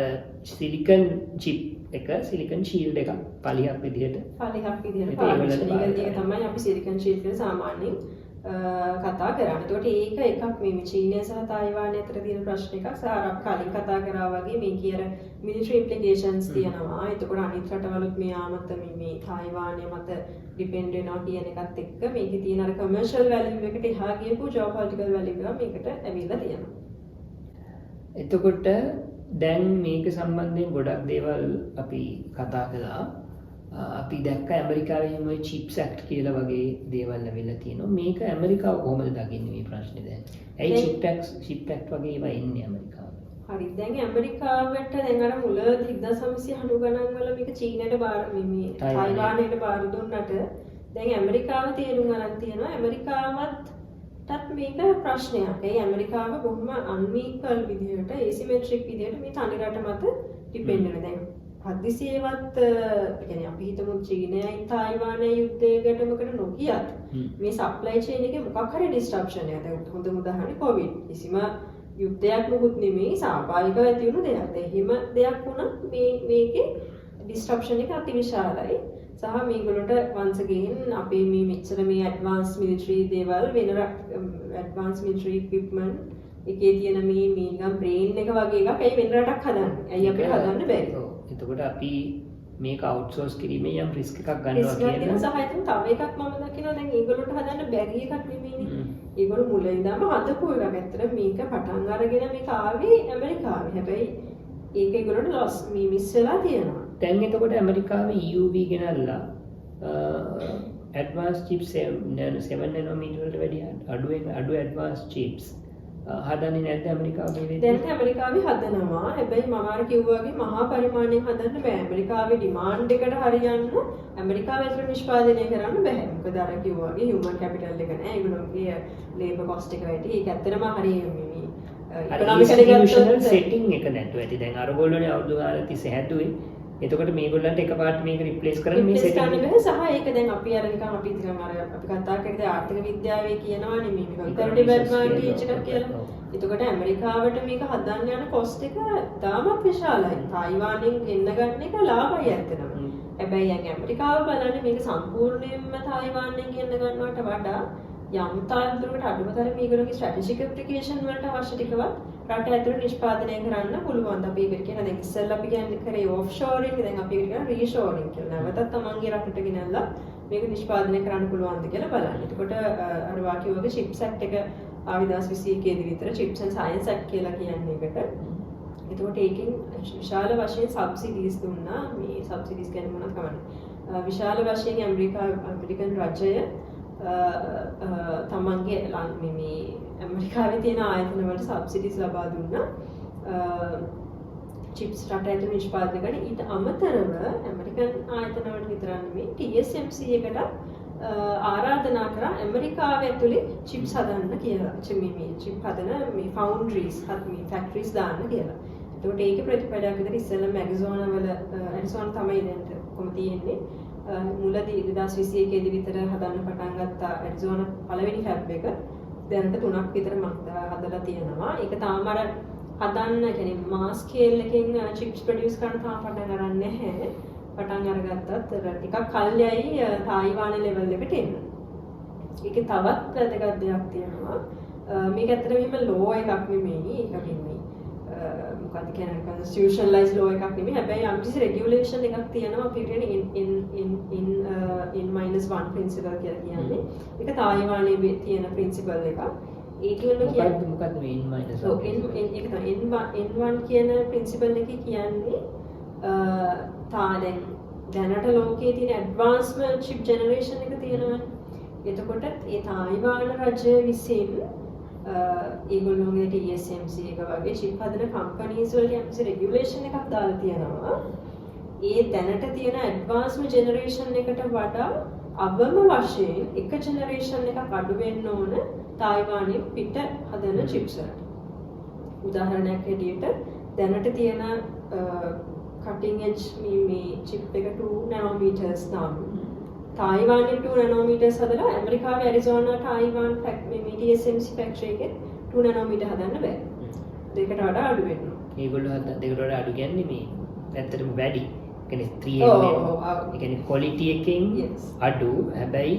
සිලිකන් චිප් එක සිලිකන් ෂීල්ඩ් එකක් පලියක් විදිහට පාවිච්චි තමයි අපි සිලිකන් ෂීල්ඩ් කියලා සාමාන්‍යයෙන් කතා කරන්නේ. ඒකට ඒක එකක් මේ චීනය සහ තායිවානය අතර තියෙන ප්‍රශ්න එකක්. සහ අපි කලින් කතා කරා වගේ මේ කිය අර මිලිටරි ඉම්ප්ලිකේෂන්ස් තියෙනවා. එතකොට අනිත් රටවලුත් මෙයා මත මේ තායිවානය මත ඩිපෙන්ඩ් වෙනවා කියන එකත් එක්ක මේකේ තියෙන අර කමර්ෂල් වැලියු එකට එහා ගියපු ජියෝපොලිටිකල් වැලියු එක මේකට ඇවිල්ලා තියෙනවා. එතකොට දැන් මේක සම්බන්ධයෙන් ගොඩක් දේවල් අපි කතා කළා. අපි දැක්ක ඇමරිකාවේ මේ චිප්ස් ඇක්ට් කියලා වගේ දේවල් ලැබිලා තියෙනවා. මේක ඇමරිකාව කොහොමද දකින්නේ මේ ප්‍රශ්නේ දැන්? ඇයි චිප් ඇක්ට් වගේ ඒවා ඉන්නේ ඇමරිකාවේ? හරි. දැන් ඇමරිකාවට දැන් අර මුල 1990 ගණන් වල මේක චීනයට බාර මේ තායිවානයට බාර දුන්නට දැන් ඇමරිකාව තේරුම් ගන්න තියෙනවා. ඇමරිකාවටත් මේක ප්‍රශ්නයක්. ඒ ඇමරිකාව බොහොම අන්ಈක්වල් විදිහට ඒසිමෙට්‍රික් විදිහට මේ තනි රට මත ඩිපෙන්ඩ් වෙනවා. දැන් හදිසියේවත් කියන්නේ අපි හිතමු චීනයයි තායිවානයයි යුද්ධයකට මොකට නොගියත් මේ සප්ලයි චේන් එකේ මොකක් හරි ඩිස්ට්‍රප්ෂන් එකක්. දැන් හොඳම උදාහරණේ කොවිඩ්. කිසිම යුද්ධයක් නුකුත් නෙමෙයි සාභාවිකව ඇති වුණු දෙයක්. එහෙම දෙයක් වුණත් මේකේ ඩිස්ට්‍රප්ෂන් එක අතිවිශාලයි. සහ මේගොල්ලන්ට once again අපේ මේ මෙච්චර මේ ඇඩ්වාන්ස් මිලිටරි දේවල් වෙන ඇඩ්වාන්ස් මිලිටරි ඉක්විප්මන්ට් එකේ තියෙන මේ නිකන් බ්‍රේන් එක වගේ එකක් ඇයි වෙන රටක් හදන්නේ? ඇයි අපිට හදන්න බැරි? එතකොට අපි මේක අවුට්සෝස් කිරීමේ යම් රිස්ක් එකක් ගන්නවා කියන සහ හිතමු තව එකක් මම දකිනවා දැන් ඒගොල්ලොන්ට හදන්න බැරි එකක් නෙමෙයිනේ. ඒගොල්ලෝ මුල ඉඳන්ම හදපු එකක්. ඇත්තට මේක පටන් අරගෙන මේක ආවේ ඇමරිකාවේ. හැබැයි ඒක ඒගොල්ලොන්ට ලොස් මේ මිස් වෙලා තියෙනවා. දැන් එතකොට ඇමරිකාවේ EUV ගෙනල්ලා ඇඩ්වාන්ස් චිප්ස් 7 නැනෝමීටර් වලට වැඩි අඩු ඇඩ්වාන්ස් චිප්ස් හදන්නේ නැද්ද ඇමරිකාවේ? දැන් ඇමරිකාවේ හදනවා. හැබැයි මම අර කිව්වා වගේ මහා පරිමාණයෙන් හදන්න බෑ. ඇමරිකාවේ ඩිමාන්ඩ් එකට හරියන්න ඇමරිකාව ඇතුළේ නිෂ්පාදනය කරන්න බෑ. මොකද අර කිව්වා වගේ හියුමන් කැපිටල් එක නෑ. ඒගොල්ලෝගේ ලේබර් කොස්ට් එක වැඩි. ඒක ඇත්තටම හරිය මේ ඉකොනොමිකල් සෙටින් එක නැතුව ඇති. දැන් අරගොල්ලෝනේ අවුරුදු ගානක් තිස්සේ හැදුවේ. එතකොට මේගොල්ලන්ට එකපාරට මේක රිප්ලේස් කරන්න මේ සෙටින් එක බෑ. සහ ඒක දැන් අපි අර නිකන් අපි නිකන් අර අපි කතා කරේ ආර්ථික විද්‍යාවේ කියනවානේ මේ කම්පැරිටිව් ඇඩ්වාන්ටේජ් එකක් කියලා. එතකොට ඇමරිකාවට මේක හදන්න යන කොස්ට් එක තාමත් විශාලයි. තායිවානෙන් ගෙන්න ගන්න එක ලාභයි ඇත්තටම. හැබැයි ඇමරිකාව බලන්නේ මේක සම්පූර්ණයෙන්ම තායිවානෙන් ගෙන්න ගන්නවට වඩා යම් තාන්ත්‍රයකට අඩුමතර මේගොල්ලෝගේ ස්ට්‍රැටජික් ඇප්ලිකේෂන් වලට අවශ්‍ය ටිකවත් රට ඇතුළේ නිෂ්පාදනය කරන්න පුළුවන්. අපි ඒකට කියන දැන් ඉස්සෙල්ලා අපි කියන්නේ කරේ ඔෆ්ෂෝරින්. දැන් අපි ඒකට කියන රීෂෝරින් කියලා. නැවතත් තමන්ගේ රටට ගෙනල්ලා මේක නිෂ්පාදනය කරන්න පුළුවන්ද කියලා බලන්න. එතකොට අර වාකිය වගේ චිප්ස් ඇක්ට් එක ආවි 2021 දී විතර චිප්ස් ඇන්ඩ් සයන්ස් ඇක්ට් කියලා කියන්නේ එකට. එතකොට ඒකෙන් විශාල වශයෙන් සබ්සිඩිස් දුන්නා. මේ සබ්සිඩිස් කියන්නේ මොනවද කවන්නේ? විශාල වශයෙන් ඇමරිකන් රජය තමන්ගේ මේ ඇමරිකාවේ තියෙන ආයතන වලට සබ්සිඩිස් ලබා දුන්නා. චිප්ස් රට ඇතුළේ නිෂ්පාදනය කරන ඊට අමතරව ඇමරිකන් ආයතන වලට විතරක් නෙමෙයි TSMC එකට ආරාධනා කරා ඇමරිකාව ඇතුලේ චිප්ස් හදන්න කියලා. මේ චිප් හදන මේ ෆවුන්ඩරිස් මේ ෆැක්ටරිස් දාන්න කියලා. ඒකට ඒකේ ප්‍රතිඵලයක් විදිහට ඉස්සෙල්ලා ඇරිසෝනා වල ඇරිසෝනා තමයි දැන් කොහොම තියෙන්නේ. මුලදී 2021 දී විතර හදන්න පටන් ගත්තා ඇරිසෝනා පළවෙනි ෆැබ් එක. දැනට 3ක් විතර මම හදලා තියෙනවා. ඒක තාම අර හදන්න කියන්නේ මාස් ස්කේල් එකකින් චිප්ස් ප්‍රොඩියුස් කරන්න තාම පටන් ගන්න නැහැ. පටන් අරගත්තත් ටිකක් කල්යයි තායිවාන ලෙවල් එකට එන්න. ඒකේ තවත් වැදගත් දෙයක් තියෙනවා. මේක ඇත්තටම එහෙම ලෝ එකක් නෙමෙයි. ඒක කියන්නේ මොකක්ද කියන්නේ constitutionalized law එකක් නෙමෙයි. හැබැයි යම්කිසි regulation එකක් තියෙනවා. අපි කියන්නේ N-1 principle කියලා කියන්නේ. ඒක තායිවානයේ තියෙන principle එකක්. ඒ කියන්නේ මොකද්ද මේ N-1? ඒක තමයි N1 කියන principle එකේ කියන්නේ දැනට ලෝකයේ තියෙන advancement chip generation එක තියෙනවනේ. එතකොට ඒ තායිවාන රජය විසින් ඒගොල්ලෝගේ TSMC එක වගේ chip හදන companies වලට යම්කිසි regulation එකක් දාලා තියෙනවා. ඒ දැනට තියෙන advancement generation එකට වඩා අවම වශයෙන් එක generation එකක් අඩු වෙන්න ඕන තායිවානයේ පිට හදන chips වලට. උදාහරණයක් හැටියට දැනට තියෙන cutting edge මේ chip එක 2 nanometers නම් තායිවානයේ 2 nanometers හදලා ඇමරිකාවේ ඇරිසෝනා තායිවාන් මේ TSMC factory එකේ 2 nanometer හදන්න බෑ. දෙකට වඩා අඩු වෙනවා. ඒගොල්ලෝ දෙකට වඩා අඩු කියන්නේ මේ ඇත්තටම වැඩි. කියන්නේ 3 mm. ඒ කියන්නේ quality එකකින් අඩු හැබැයි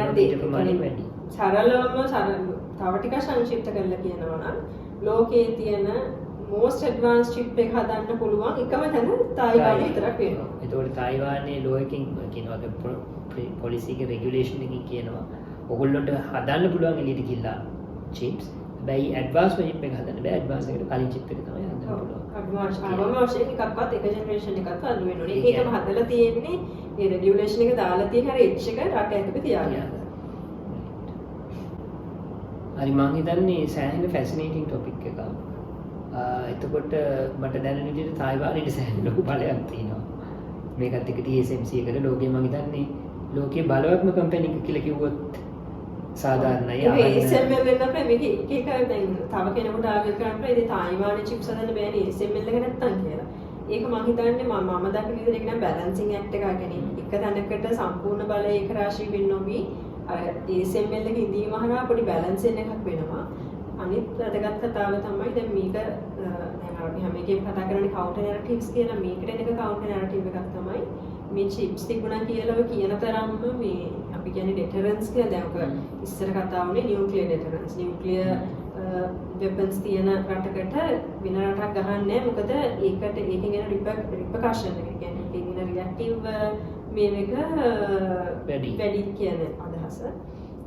nanometer ප්‍රමාණය වැඩි. සරලවම තව ටිකක් සංක්ෂිප්ත කරලා කියනවා නම් ලෝකයේ තියෙන most advanced chip එක හදන්න පුළුවන් එකම තැන තායිවානයේ විතරක් වෙනවා. ඒතකොට තායිවානයේ law එකකින් කියනවා policy එක regulation එකකින් කියනවා ඔයගොල්ලන්ට හදන්න පුළුවන් එළියට ගිහිල්ලා chips. හැබැයි advanced chip එක හදන්න බෑ. advanced එකට කලින් chip එක තමයි හදන්න පුළුවන්. අවම වශයෙන් එකක්වත් එක generation එකක් අඩු වෙනවා. ඒකම හදලා තියෙන්නේ මේ regulation එක දාලා තියෙන හරිය edge එක රට ඇතුලේ තියාගන්න. හරි මම හිතන්නේ සෑහෙන fascinating topic එකක්. එතකොට මට දැනෙන විදිහට තායිවානයේ සෑහෙන ලොකු බලයක් තියෙනවා. මේකත් එක්ක TSMC එකට ලෝකේ මම හිතන්නේ ලෝකයේ බලවත්ම කම්පැනි එක කියලා කිව්වොත් සාධාරණයි. ඒක ASML වෙන්න අපේ මේක එක දැන් තව කෙනෙකුට ආගල් කරන්න ඉතින් තායිවානයේ chips හදන්න බෑනේ ASML එක නැත්තම් කියලා. ඒක මම හිතන්නේ මම දකින විදිහට ඒක නම් බැලන්සිං ඇක්ට් එකක් කියන්නේ එක තැනකට සම්පූර්ණ බලය ඒක රාශී වෙන්න නොවි අර ASML එක ඉදීම හරහා පොඩි බැලන්සින් එකක් වෙනවා. අනිත් වැදගත් කතාව තමයි දැන් මේක දැන් අපි හැම එකෙම කතා කරන්නේ කවුන්ටර් නැරටිව්ස් කියලා මේකට එන එක කවුන්ටර් නැරටිව් එකක් තමයි මේ චිප්ස් තිබුණා කියලා ඔය කියන තරම්ම මේ අපි කියන්නේ ඩෙටරන්ස් කියලා දැන් ඔක ඉස්සර කතා වුණේ නියුක්ලියර් ඩෙටරන්ස් නියුක්ලියර් වෙපන්ස් තියෙන රටකට වෙන රටක් ගහන්නේ නැහැ මොකද ඒකට ඒකෙන් එන රිපර්කෂන් එක කියන්නේ ඒකෙන් එන රියැක්ටිව් මේ එක වැඩි කියන අදහස.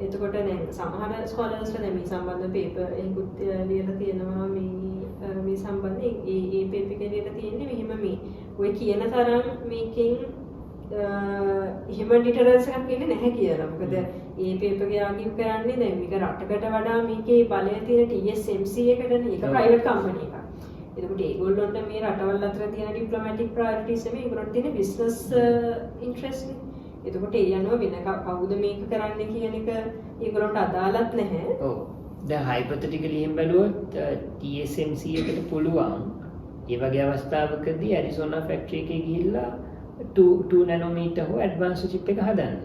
එතකොට දැන් සමහර ස්කෝලර්ස්ලා දැන් මේ සම්බන්ධ පේපර් එකකුත් ලියලා තියෙනවා මේ සම්බන්ධයෙන් ඒ පේපර් එකේ ලියලා තියෙන්නේ මෙහෙම මේ ඔය කියන තරම් මේකෙන් human deterrence එකක් ඉන්නේ නැහැ කියලා. මොකද මේ පේපර් එක ආගිව් කරන්නේ දැන් මේක රටකට වඩා මේකේ බලය තියෙන TSMC එකටනේ. ඒක ප්‍රයිවට් කම්පැනි එකක්. එතකොට ඒගොල්ලොන්ට මේ රටවල් අතර තියෙන ඩිප්ලොමැටික් ප්‍රයොරිටිස් මේ ඒගොල්ලොන්ට තියෙන බිස්නස් ඉන්ට්‍රෙස්ට් නේ. එතකොට ඒ අනුව වෙන කවුද මේක කරන්නේ කියන එක ඒගොල්ලන්ට අදාළත් නැහැ. ඔව්. දැන් hypothetically එහෙම බැලුවොත් TSMC එකට පුළුවන් ඒ වගේ අවස්ථාවකදී ඇරිසෝනා ෆැක්ටරි එකේ ගිහිල්ලා 2 nanometer හෝ advanced chip එක හදන්න.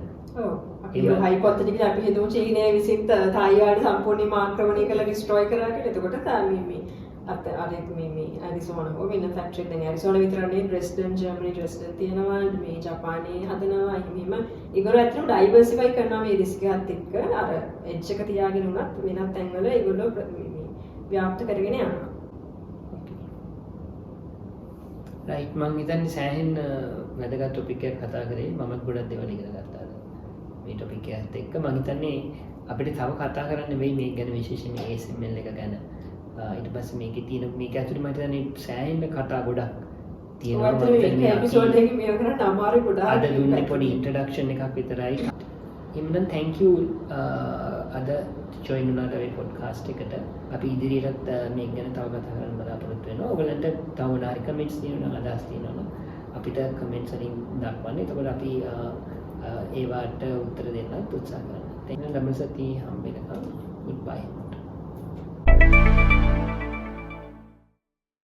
ඔව්. අපි hypothetically අපි හිතමු චීනය විසින් තායිවාන සම්පූර්ණයෙන්ම ආක්‍රමණය කරලා destroy කරා කියලා. එතකොට මේ මේ ඇරිසෝනා හෝ වෙන ෆැක්ටරි දැන් ඇරිසෝනා විතර නෙවෙයි ඩ්‍රෙස්ඩන් ජර්මනි ඩ්‍රෙස්ඩන් තියෙනවා මේ ජපානයේ හදනවා එහෙම ඒගොල්ලෝ ඇත්තටම ඩයිවර්සිෆයි කරනවා මේ රිස්ක් එකත් එක්ක අර එජ් එක තියාගෙන උනත් වෙනත් තැන්වල ඒගොල්ලෝ මේ ව්‍යාප්ත කරගෙන යනවා. රයිට් මම හිතන්නේ සෑහෙන වැදගත් ටොපික් එකක් කතා කරේ මමත් ගොඩක් දේවල් ඉගෙන ගත්තා මේ ටොපික් එකත් එක්ක මම හිතන්නේ අපිට තව කතා කරන්න වෙයි මේක ගැන විශේෂයෙන් ASML එක ගැන. ඊට පස්සේ මේකේ තියෙන මේක ඇතුළේ මම හිතන්නේ සෑහෙන කතා ගොඩක් තියෙනවා. මම හිතන්නේ එපිසෝඩ් එකේ මේක කරන්න අමාරු ගොඩාක්. අද දුන්නේ පොඩි ඉන්ට්‍රොඩක්ෂන් එකක් විතරයි. එහෙනම් thank you අද join වුණාට මේ podcast එකට. අපි ඉදිරියටත් මේක ගැන තව කතා කරන්න බලාපොරොත්තු වෙනවා. ඔයගලන්ට තව මොනවා හරි කමෙන්ට්ස් තියෙනවා අදහස් තියෙනවා අපිට කමෙන්ට්ස් වලින් දක්වන්න. එතකොට අපි ඒවට උත්තර දෙන්නත් උත්සාහ කරනවා. තේරෙනවද? ළමසති හම්බෙන්නකම් goodbye.